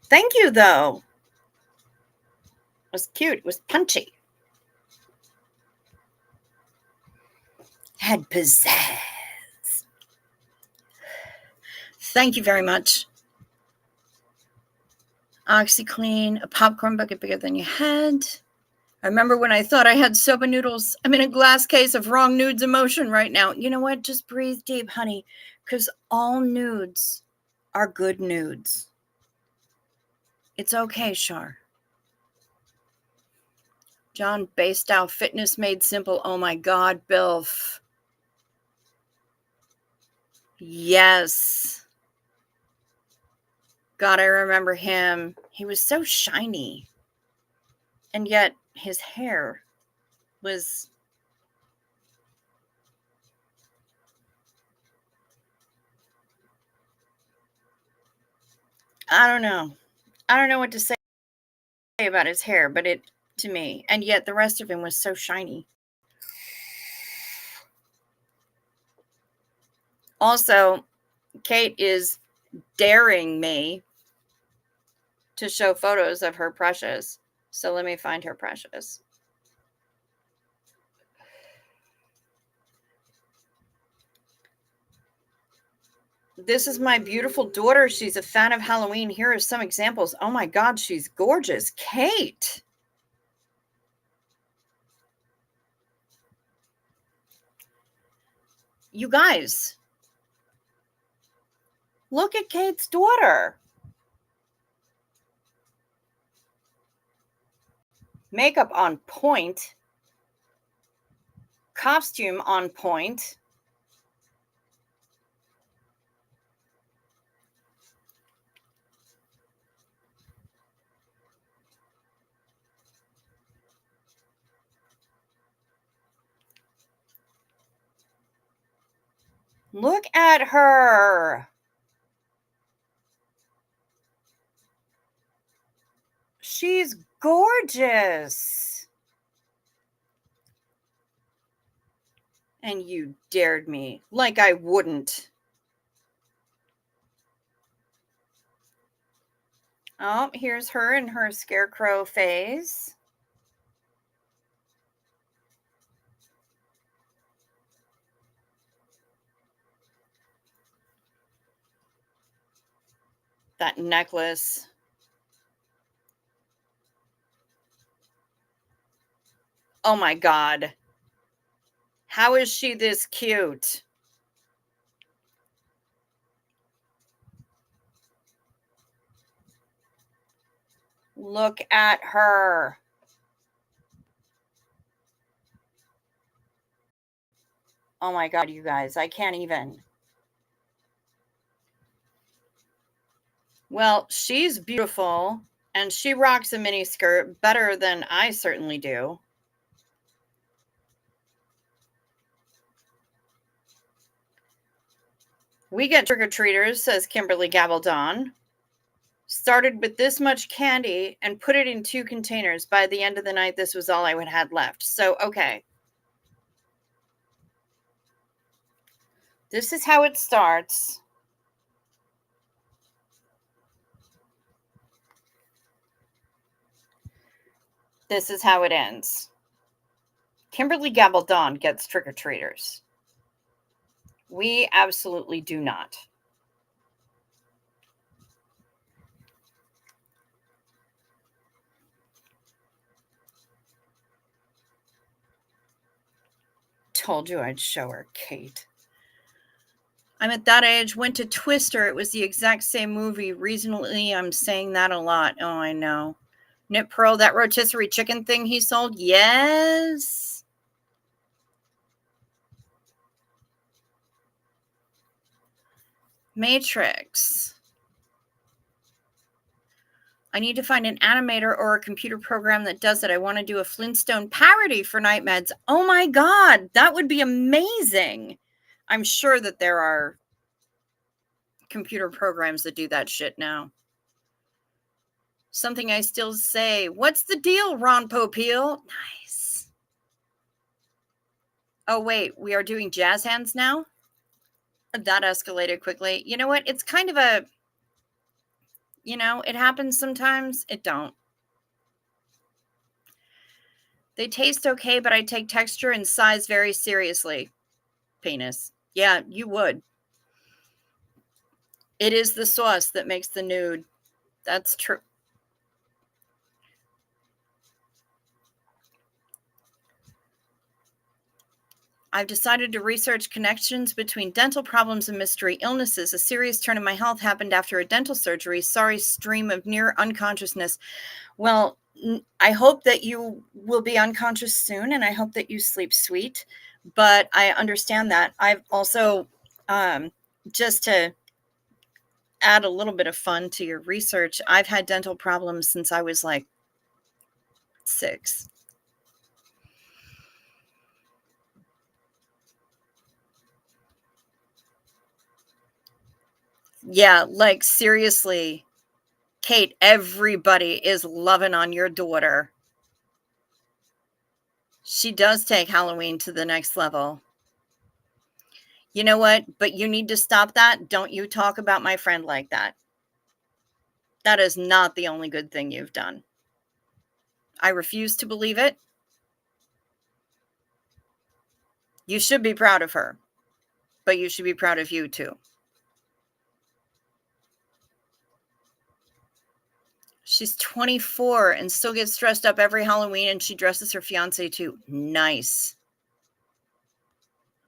Thank you, though. It was cute. It was punchy. Had pizzazz. Thank you very much. OxyClean, a popcorn bucket bigger than your head. I remember when I thought I had soba noodles. I'm in a glass case of wrong nudes emotion right now. You know what? Just breathe deep, honey, because all nudes are good nudes. It's okay, Shar. John Bastow, Fitness Made Simple. Oh my God, Bilf. Yes. God, I remember him. He was so shiny. And yet his hair was... I don't know. I don't know what to say about his hair, but it, to me, and yet the rest of him was so shiny. Also, Kate is daring me to show photos of her Precious. So let me find her Precious. This is my beautiful daughter. She's a fan of Halloween. Here are some examples. Oh my God, she's gorgeous. Kate. You guys, look at Kate's daughter. Makeup on point. Costume on point. Look at her. She's gorgeous. And you dared me like I wouldn't. Oh, here's her in her scarecrow phase. That necklace. Oh my God. How is she this cute? Look at her. Oh my God, you guys, I can't even. Well, she's beautiful and she rocks a mini skirt better than I certainly do. We get trick-or-treaters, says Kimberly Gabaldon. Started with this much candy and put it in 2 containers. By the end of the night, this was all I would had left. So, okay. This is how it starts. This is how it ends. Kimberly Gabaldon gets trick-or-treaters. We absolutely do not. Told you I'd show her, Kate. I'm at that age, went to Twister. It was the exact same movie. Recently, I'm saying that a lot. Oh, I know. Knit Pearl, that rotisserie chicken thing he sold? Yes. Matrix. I need to find an animator or a computer program that does it. I want to do a Flintstone parody for Night Meds. Oh my God, that would be amazing. I'm sure that there are computer programs that do that shit now. Something I still say. What's the deal, Ron Popeil? Nice. Oh, wait, we are doing jazz hands now? That escalated quickly. You know what? It's kind of a, it happens sometimes. It don't. They taste okay, but I take texture and size very seriously. Penis. Yeah, you would. It is the sauce that makes the nude. That's true. I've decided to research connections between dental problems and mystery illnesses. A serious turn in my health happened after a dental surgery. Sorry, stream of near unconsciousness. Well, I hope that you will be unconscious soon, and I hope that you sleep sweet. But I understand that. I've also, just to add a little bit of fun to your research. I've had dental problems since I was like 6. Yeah, like seriously, Kate, everybody is loving on your daughter. She does take Halloween to the next level. You know what? But you need to stop that. Don't you talk about my friend like that. That is not the only good thing you've done. I refuse to believe it. You should be proud of her, but you should be proud of you too. She's 24 and still gets dressed up every Halloween, and she dresses her fiance too. Nice.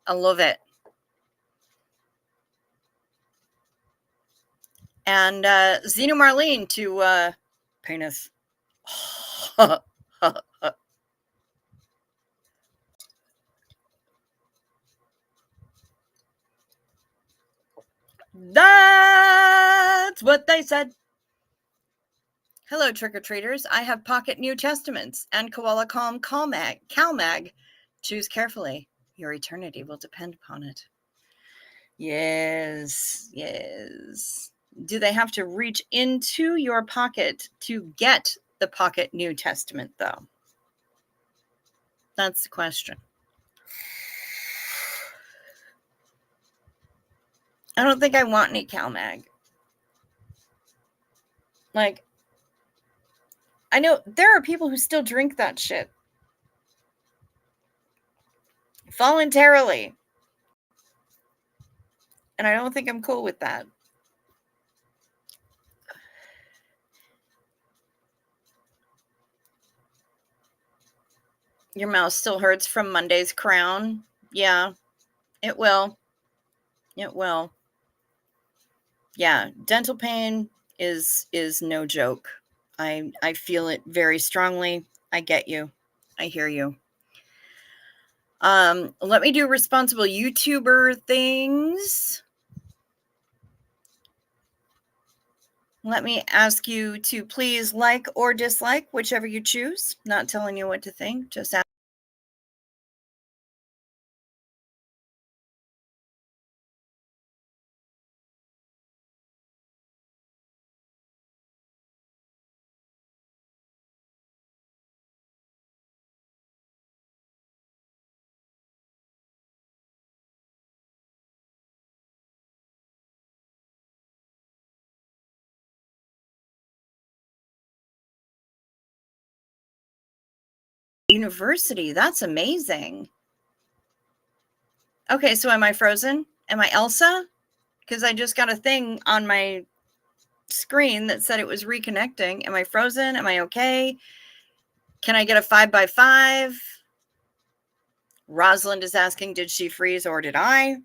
I love it. And Zena Marlene to penis. That's what they said. Hello, trick-or-treaters. I have pocket New Testaments and Koala Calm CalMag. Choose carefully. Your eternity will depend upon it. Yes, yes. Do they have to reach into your pocket to get the pocket New Testament, though? That's the question. I don't think I want any CalMag. Like, I know there are people who still drink that shit. Voluntarily. And I don't think I'm cool with that. Your mouth still hurts from Monday's crown? Yeah, it will. It will. Yeah, dental pain is no joke. I feel it very strongly. I get you. I hear you. Let me do responsible YouTuber things. Let me ask you to please like or dislike, whichever you choose. Not telling you what to think, just ask. University, that's amazing. Okay, so am I frozen? Am I Elsa? Because I just got a thing on my screen that said it was reconnecting. Am I frozen? Am I okay? Can I get a 5x5? Rosalind is asking, did she freeze or did I?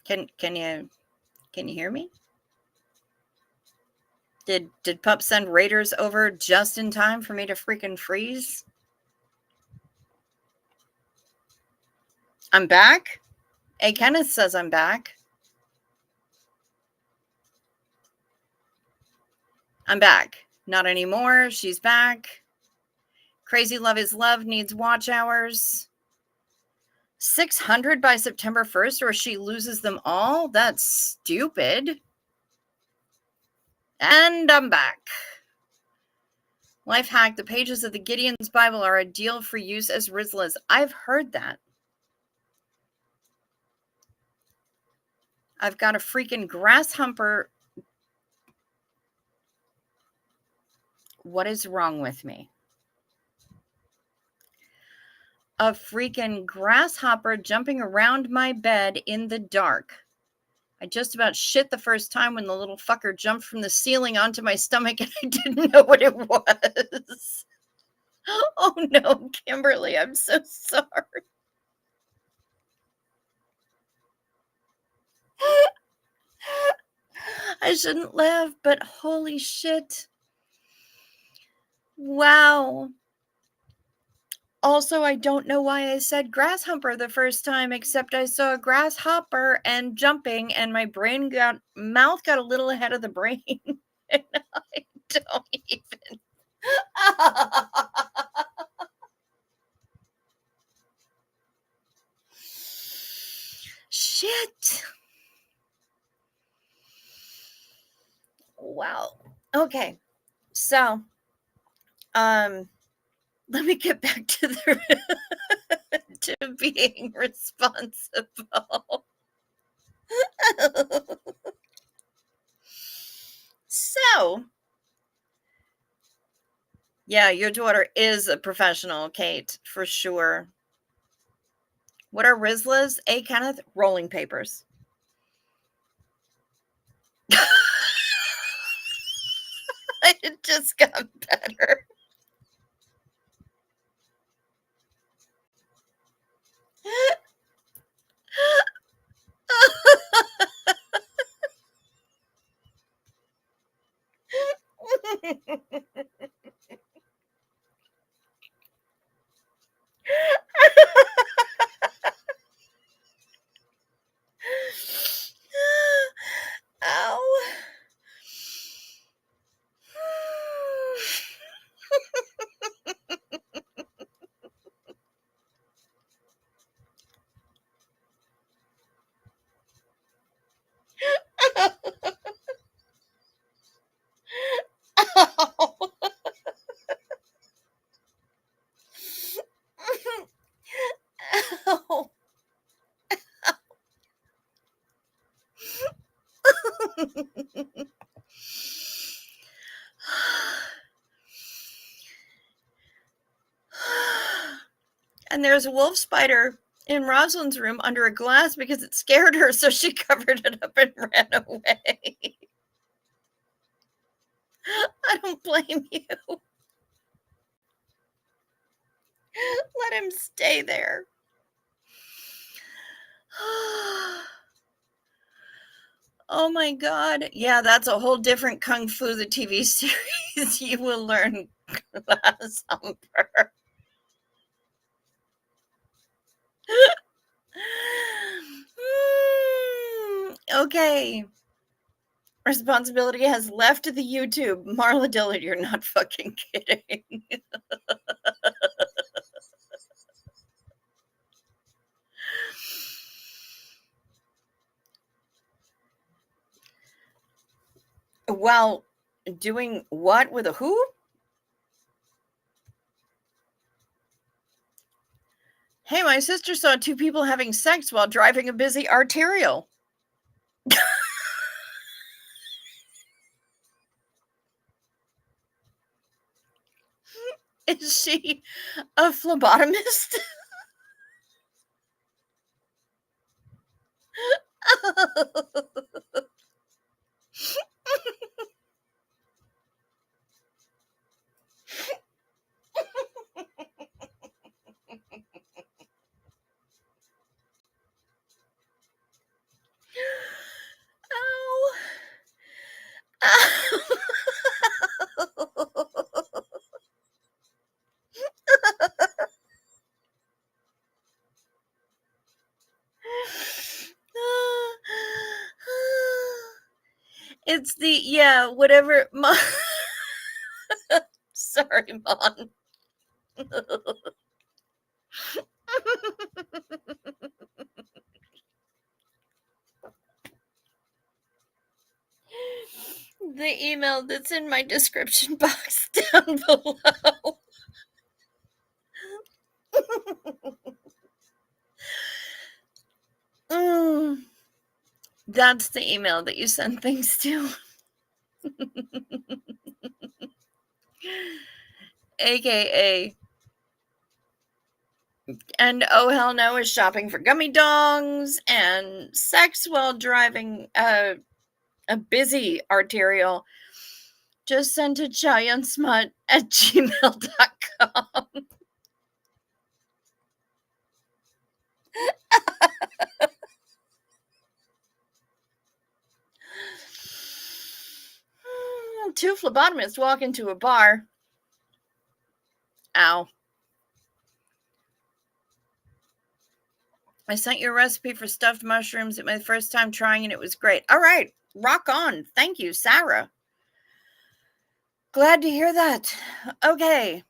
Can you hear me? Did Pup send raiders over just in time for me to freaking freeze? I'm back. Hey, Kenneth says I'm back. I'm back. Not anymore. She's back. Crazy Love is Love needs watch hours. 600 by September 1st, or she loses them all? That's stupid. And I'm back. Life hack. The pages of the Gideon's Bible are ideal for use as Rizlas. I've heard that. I've got a freaking grasshopper. What is wrong with me? A freaking grasshopper jumping around my bed in the dark. I just about shit the first time when the little fucker jumped from the ceiling onto my stomach and I didn't know what it was. Oh no, Kimberly, I'm so sorry. I shouldn't laugh, but holy shit. Wow. Also, I don't know why I said grasshopper the first time, except I saw a grasshopper and jumping, and my mouth got a little ahead of the brain. And I don't even. Shit. Wow. Okay. So, let me get back to to being responsible. So, yeah, your daughter is a professional, Kate, for sure. What are Rizlas? Kenneth? Rolling papers. It just got better. Ow. Ow. Ow. And there's a wolf spider in Rosalind's room under a glass because it scared her, so she covered it up and ran away. I don't blame you. Let him stay there. Oh my god. Yeah, that's a whole different Kung Fu, the TV series. You will learn grasshopper. Okay. Responsibility has left the YouTube. Marla Dillard, you're not fucking kidding. While doing what with a who? Hey, my sister saw two people having sex while driving a busy arterial. Is she a phlebotomist? Ow. It's the, yeah, whatever. Sorry, Mom. The email that's in my description box down below. That's the email that you send things to. AKA. And oh hell no is shopping for gummy dongs and sex while driving a busy arterial. Just send to chayansmut@gmail.com. Two phlebotomists walk into a bar. Ow. I sent you a recipe for stuffed mushrooms at my first time trying and it was great. All right. Rock on. Thank you, Sarah. Glad to hear that. Okay.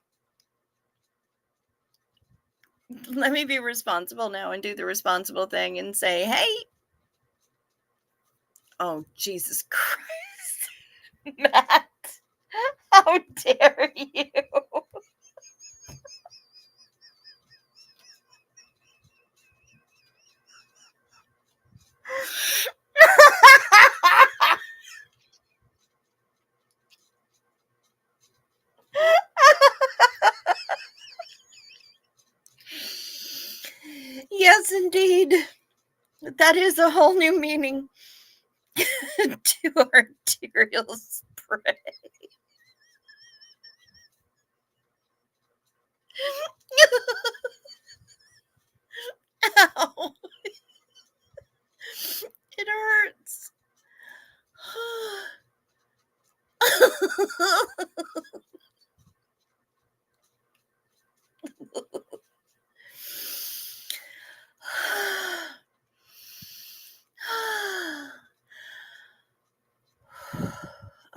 Let me be responsible now and do the responsible thing and say, hey. Oh, Jesus Christ. Matt, how dare you? Yes, indeed. That is a whole new meaning to arterial spray. Ow. It hurts.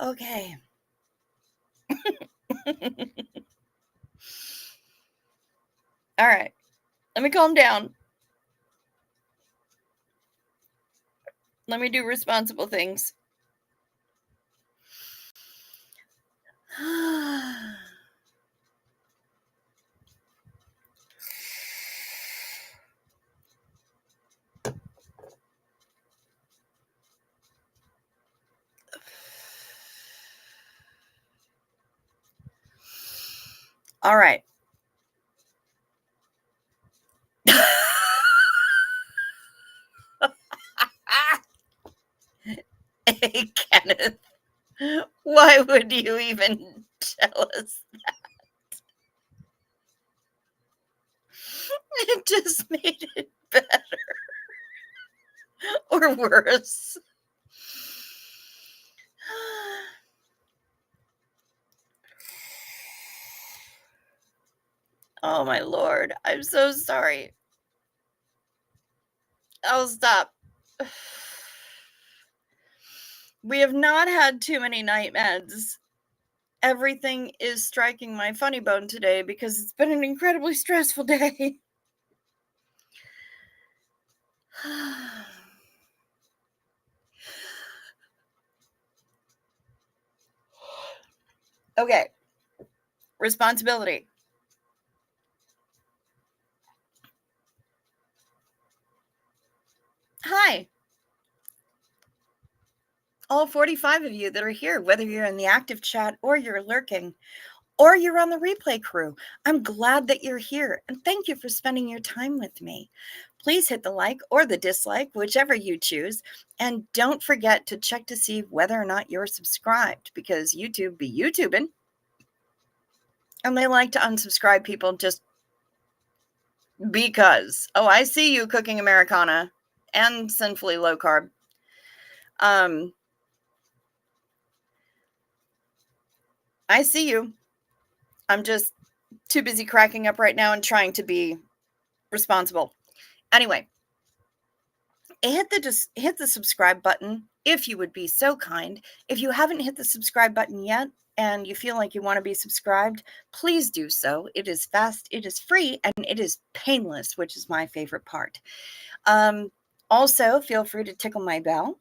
Okay. All right. Let me calm down. Let me do responsible things. All right. Hey, Kenneth, why would you even tell us that? It just made it better or worse. Oh, my Lord. I'm so sorry. I'll stop. We have not had too many night meds. Everything is striking my funny bone today because it's been an incredibly stressful day. Okay. Responsibility. Hi. All 45 of you that are here, whether you're in the active chat or you're lurking, or you're on the replay crew. I'm glad that you're here, and thank you for spending your time with me. Please hit the like or the dislike, whichever you choose, and don't forget to check to see whether or not you're subscribed, because YouTube be YouTubing, and they like to unsubscribe people just because. Oh, I see you cooking Americana and sinfully low carb. I see you. I'm just too busy cracking up right now and trying to be responsible. Anyway, hit the subscribe button if you would be so kind. If you haven't hit the subscribe button yet and you feel like you want to be subscribed, please do so. It is fast, it is free, and it is painless, which is my favorite part. Also, feel free to tickle my bell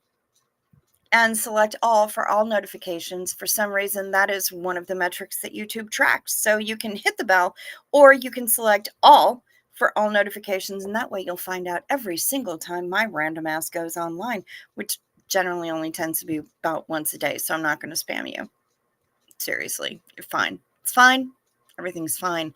and select all for all notifications. For some reason, that is one of the metrics that YouTube tracks. So you can hit the bell or you can select all for all notifications. And that way you'll find out every single time my random ass goes online, which generally only tends to be about once a day. So I'm not going to spam you. Seriously, you're fine. It's fine. Everything's fine.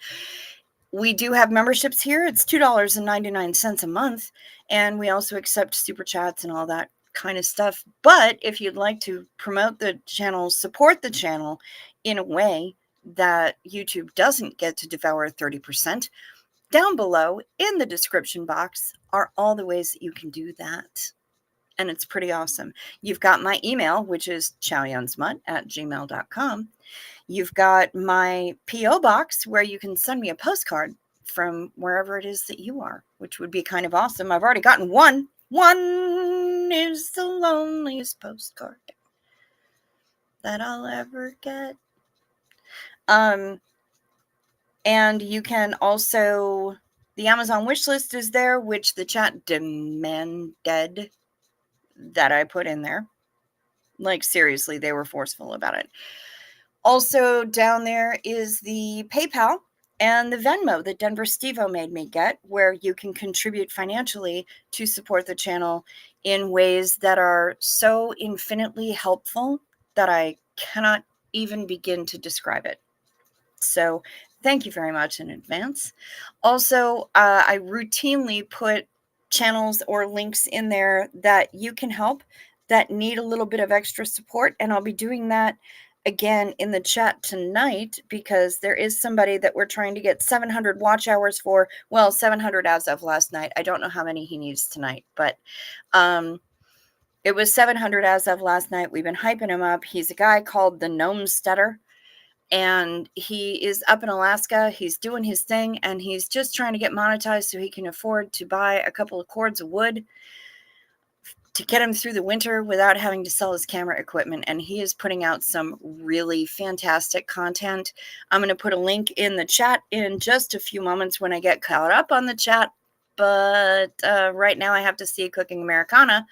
We do have memberships here. It's $2.99 a month. And we also accept super chats and all that kind of stuff. But if you'd like to promote the channel, support the channel in a way that YouTube doesn't get to devour 30%, down below in the description box are all the ways that you can do that. And it's pretty awesome. You've got my email, which is chowyunsmut@gmail.com. You've got my P.O. box where you can send me a postcard. from wherever it is that you are, which would be kind of awesome. I've already gotten one. One is the loneliest postcard that I'll ever get. And you can also, the Amazon wish list is there, which the chat demanded that I put in there. Like, seriously, they were forceful about it. Also down there is the PayPal and the Venmo that Denver Steve-O made me get, where you can contribute financially to support the channel in ways that are so infinitely helpful that I cannot even begin to describe it. So thank you very much in advance. Also, I routinely put channels or links in there that you can help that need a little bit of extra support. And I'll be doing that again in the chat tonight, because there is somebody that we're trying to get 700 watch hours for. Well, 700 as of last night. I don't know how many he needs tonight, but it was 700 as of last night. We've been hyping him up. He's a guy called the Gnome Stutter. And he is up in Alaska. He's doing his thing, and he's just trying to get monetized so he can afford to buy a couple of cords of wood to get him through the winter without having to sell his camera equipment. And he is putting out some really fantastic content. I'm going to put a link in the chat in just a few moments when I get caught up on the chat. But right now I have to see Cooking Americana,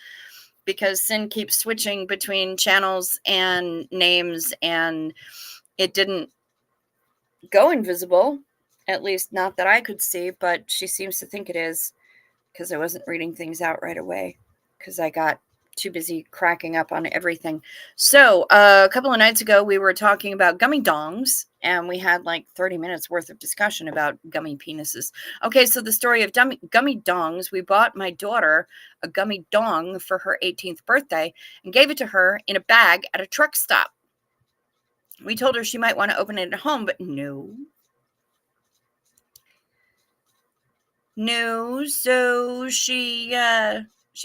because Sin keeps switching between channels and names, and it didn't go invisible, at least not that I could see, but she seems to think it is, because I wasn't reading things out right away because I got too busy cracking up on everything. So a couple of nights ago, we were talking about gummy dongs, and we had like 30 minutes worth of discussion about gummy penises. Okay, so the story of gummy dongs, we bought my daughter a gummy dong for her 18th birthday and gave it to her in a bag at a truck stop. We told her she might want to open it at home, but no. No, so she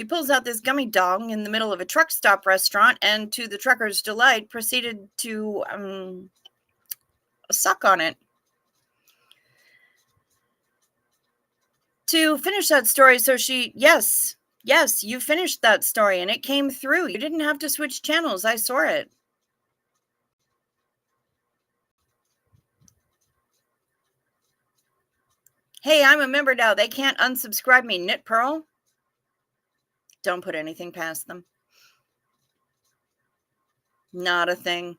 pulls out this gummy dong in the middle of a truck stop restaurant, and to the trucker's delight, proceeded to suck on it. To finish that story, so yes, you finished that story, and it came through. You didn't have to switch channels. I saw it. Hey, I'm a member now. They can't unsubscribe me. Knit Pearl. Don't put anything past them. Not a thing.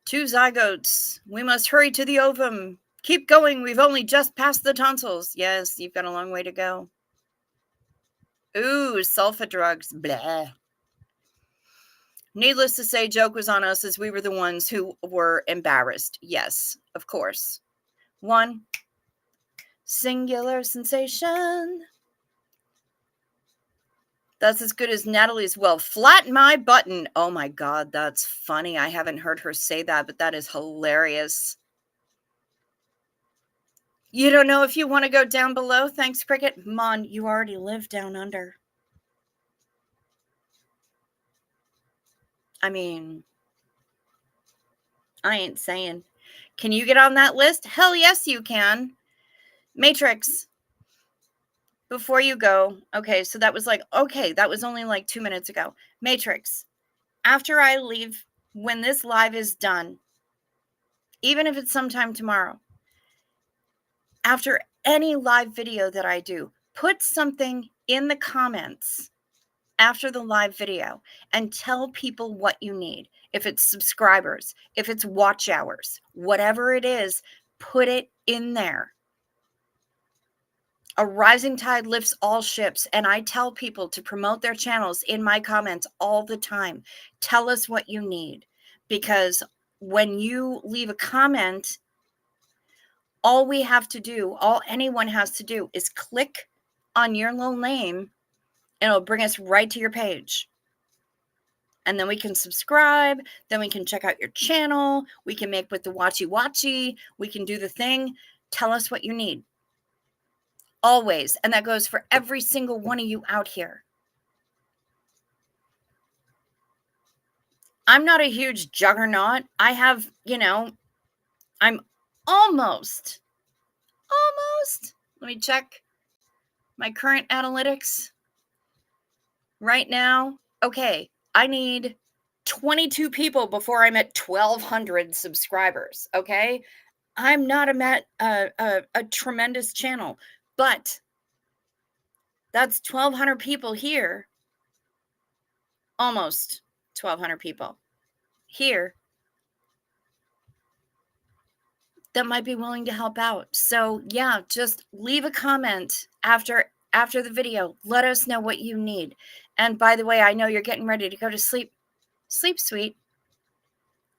Two zygotes. We must hurry to the ovum. Keep going. We've only just passed the tonsils. Yes, you've got a long way to go. Ooh, sulfa drugs. Blah. Needless to say, joke was on us, as we were the ones who were embarrassed. Yes, of course. One singular sensation. That's as good as Natalie's. Well, flatten my button. Oh my God, that's funny. I haven't heard her say that, but that is hilarious. You don't know if you want to go down below? Thanks, Cricket. Mon, you already live down under. I mean, I ain't saying. Can you get on that list? Hell yes, you can. Matrix. Before you go. Okay, so that was only like 2 minutes ago. Matrix. After I leave, when this live is done, even if it's sometime tomorrow, after any live video that I do, put something in the comments after the live video and tell people what you need. If it's subscribers, if it's watch hours, whatever it is, put it in there. A rising tide lifts all ships, and I tell people to promote their channels in my comments all the time. Tell us what you need, because when you leave a comment, all anyone has to do is click on your little name, and it'll bring us right to your page. And then we can subscribe. Then we can check out your channel. We can make with the watchy. We can do the thing. Tell us what you need. Always. And that goes for every single one of you out here. I'm not a huge juggernaut. I have, I'm almost, let me check my current analytics right now. Okay, I need 22 people before I'm at 1,200 subscribers. Okay, I'm not a tremendous channel, but that's 1,200 people here, almost 1,200 people here that might be willing to help out. So yeah, just leave a comment after the video. Let us know what you need. And by the way, I know you're getting ready to go to sleep. Sleep sweet.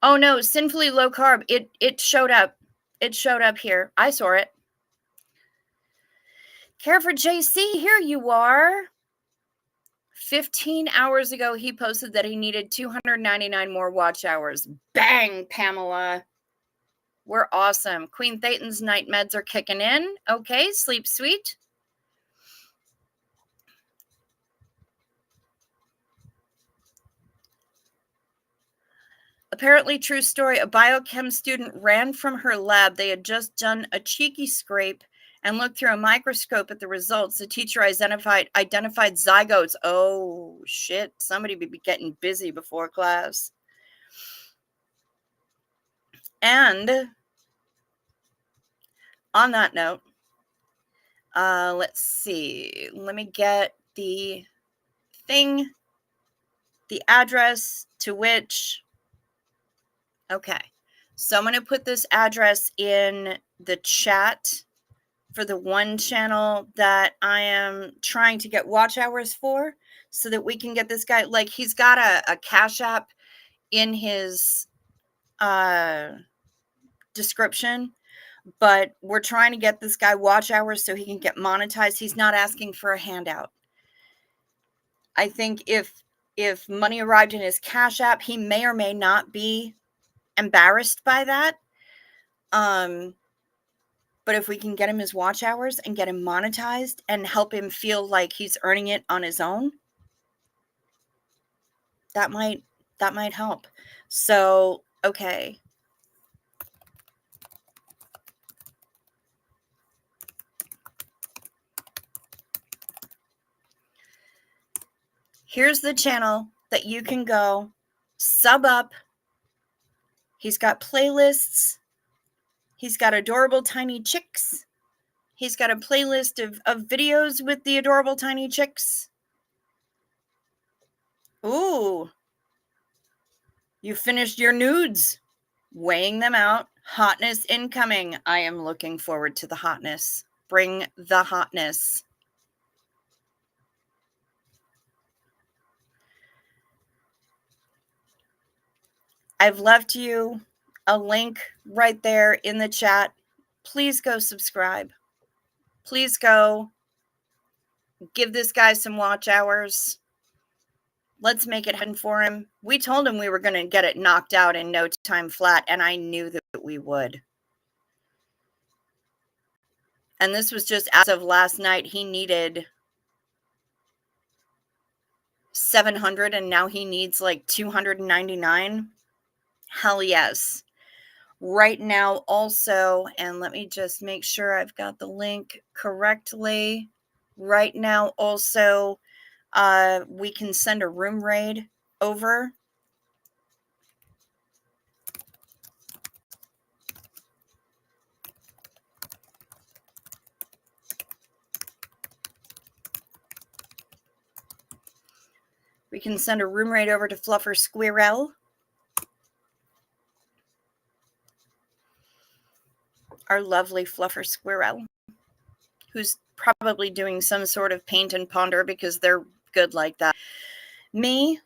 Oh no, sinfully low carb. It showed up. It showed up here. I saw it. Care for JC, here you are. 15 hours ago, he posted that he needed 299 more watch hours. Bang, Pamela. We're awesome. Queen Thetan's night meds are kicking in. Okay, sleep sweet. Apparently true story. A biochem student ran from her lab. They had just done a cheeky scrape and looked through a microscope at the results. The teacher identified zygotes. Oh, shit. Somebody be getting busy before class. And on that note, let's see. Let me get the thing, the address to which. Okay. So I'm going to put this address in the chat for the one channel that I am trying to get watch hours for so that we can get this guy. Like, he's got a Cash App in his description, but we're trying to get this guy watch hours so he can get monetized. He's not asking for a handout. I think if money arrived in his Cash App, he may or may not be embarrassed by that. But if we can get him his watch hours and get him monetized and help him feel like he's earning it on his own, that might help. So, okay. Here's the channel that you can go sub up. He's got playlists. He's got adorable tiny chicks. He's got a playlist of videos with the adorable tiny chicks. Ooh. You finished your nudes. Weighing them out. Hotness incoming. I am looking forward to the hotness. Bring the hotness. I've left you a link right there in the chat. Please go subscribe. Please go give this guy some watch hours. Let's make it happen for him. We told him we were going to get it knocked out in no time flat, and I knew that we would. And this was just as of last night. He needed 700, and now he needs like 299. Hell yes. Right now also, and let me just make sure I've got the link correctly. Right now also, we can send a room raid over. We can send a room raid over to Fluffer Squirrel. Our lovely Fluffer Squirrel, who's probably doing some sort of paint and ponder because they're good like that. Me,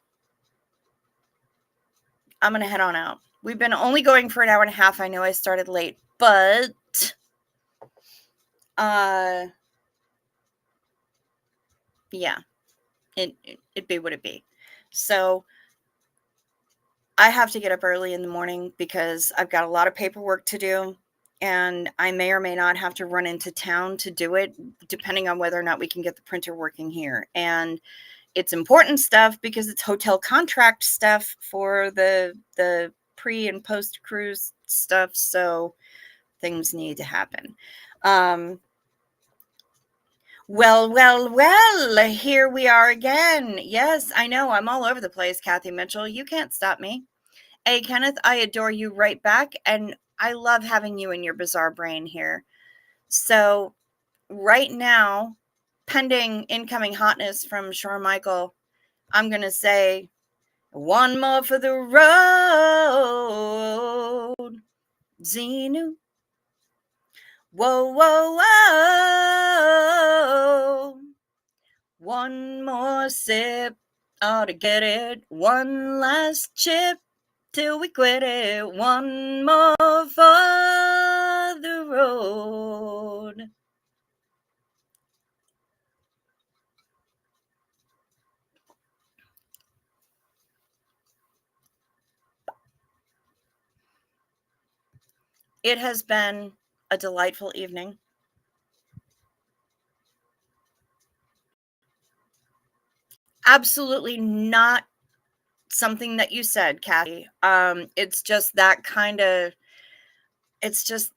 I'm going to head on out. We've been only going for an hour and a half. I know I started late, but yeah, it be what it be. So I have to get up early in the morning because I've got a lot of paperwork to do, and I may or may not have to run into town to do it, depending on whether or not we can get the printer working here. And it's important stuff because it's hotel contract stuff for the pre and post cruise stuff. So things need to happen. Well, here we are again. Yes, I know, I'm all over the place, Kathy Mitchell. You can't stop me. Hey, Kenneth, I adore you right back, and I love having you in your bizarre brain here. So right now, pending incoming hotness from Michael, I'm going to say, one more for the road, Xenu. Whoa, whoa, whoa. One more sip, ought to get it. One last chip till we quit it. One more for the road. It has been a delightful evening. Absolutely not something that you said, Kathy. It's just that kind of, it's just,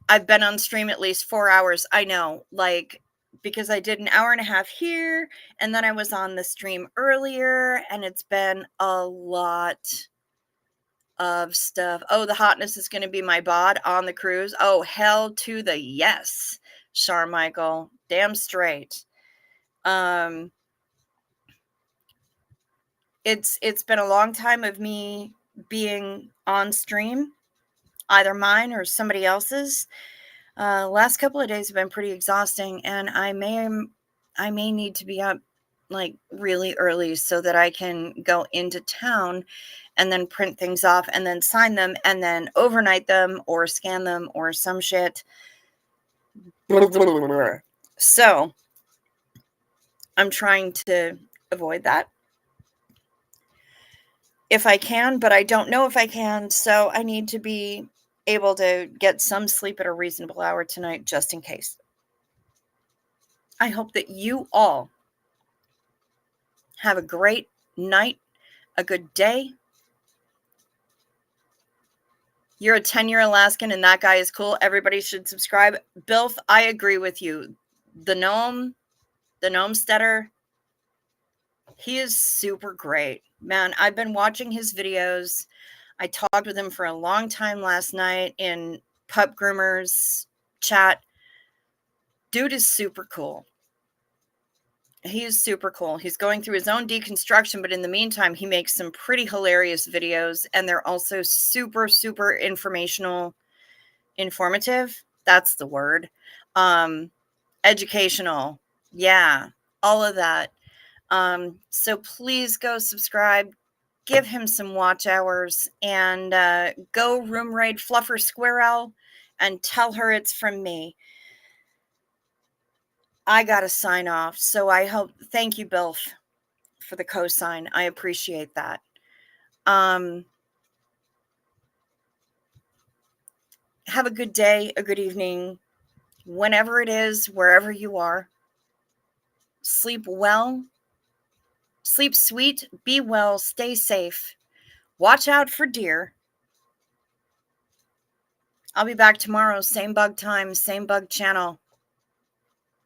I've been on stream at least 4 hours. I know, like, because I did an hour and a half here, and then I was on the stream earlier, and it's been a lot of stuff. Oh, the hotness is going to be my bod on the cruise. Oh, hell to the yes, Michael. Damn straight. It's been a long time of me being on stream, either mine or somebody else's. Last couple of days have been pretty exhausting, and I may need to be up like really early so that I can go into town and then print things off and then sign them and then overnight them or scan them or some shit. So I'm trying to avoid that if I can, but I don't know if I can. So I need to be able to get some sleep at a reasonable hour tonight, just in case. I hope that you all have a great night, a good day. You're a 10-year Alaskan and that guy is cool. Everybody should subscribe. Bilf, I agree with you. The Gnomesteader, he is super great. Man, I've been watching his videos. I talked with him for a long time last night in Pup Groomers chat. Dude is super cool. He is super cool. He's going through his own deconstruction, but in the meantime, he makes some pretty hilarious videos, and they're also super, super informative. That's the word. Educational. Yeah, all of that. So please go subscribe, give him some watch hours, and go room raid Fluffer Squirrel and tell her it's from me. I got to sign off. So I hope, thank you, Bilf, for the cosign. I appreciate that. Have a good day, a good evening, whenever it is, wherever you are. Sleep well, sleep sweet, be well, stay safe. Watch out for deer. I'll be back tomorrow, same bug time, same bug channel.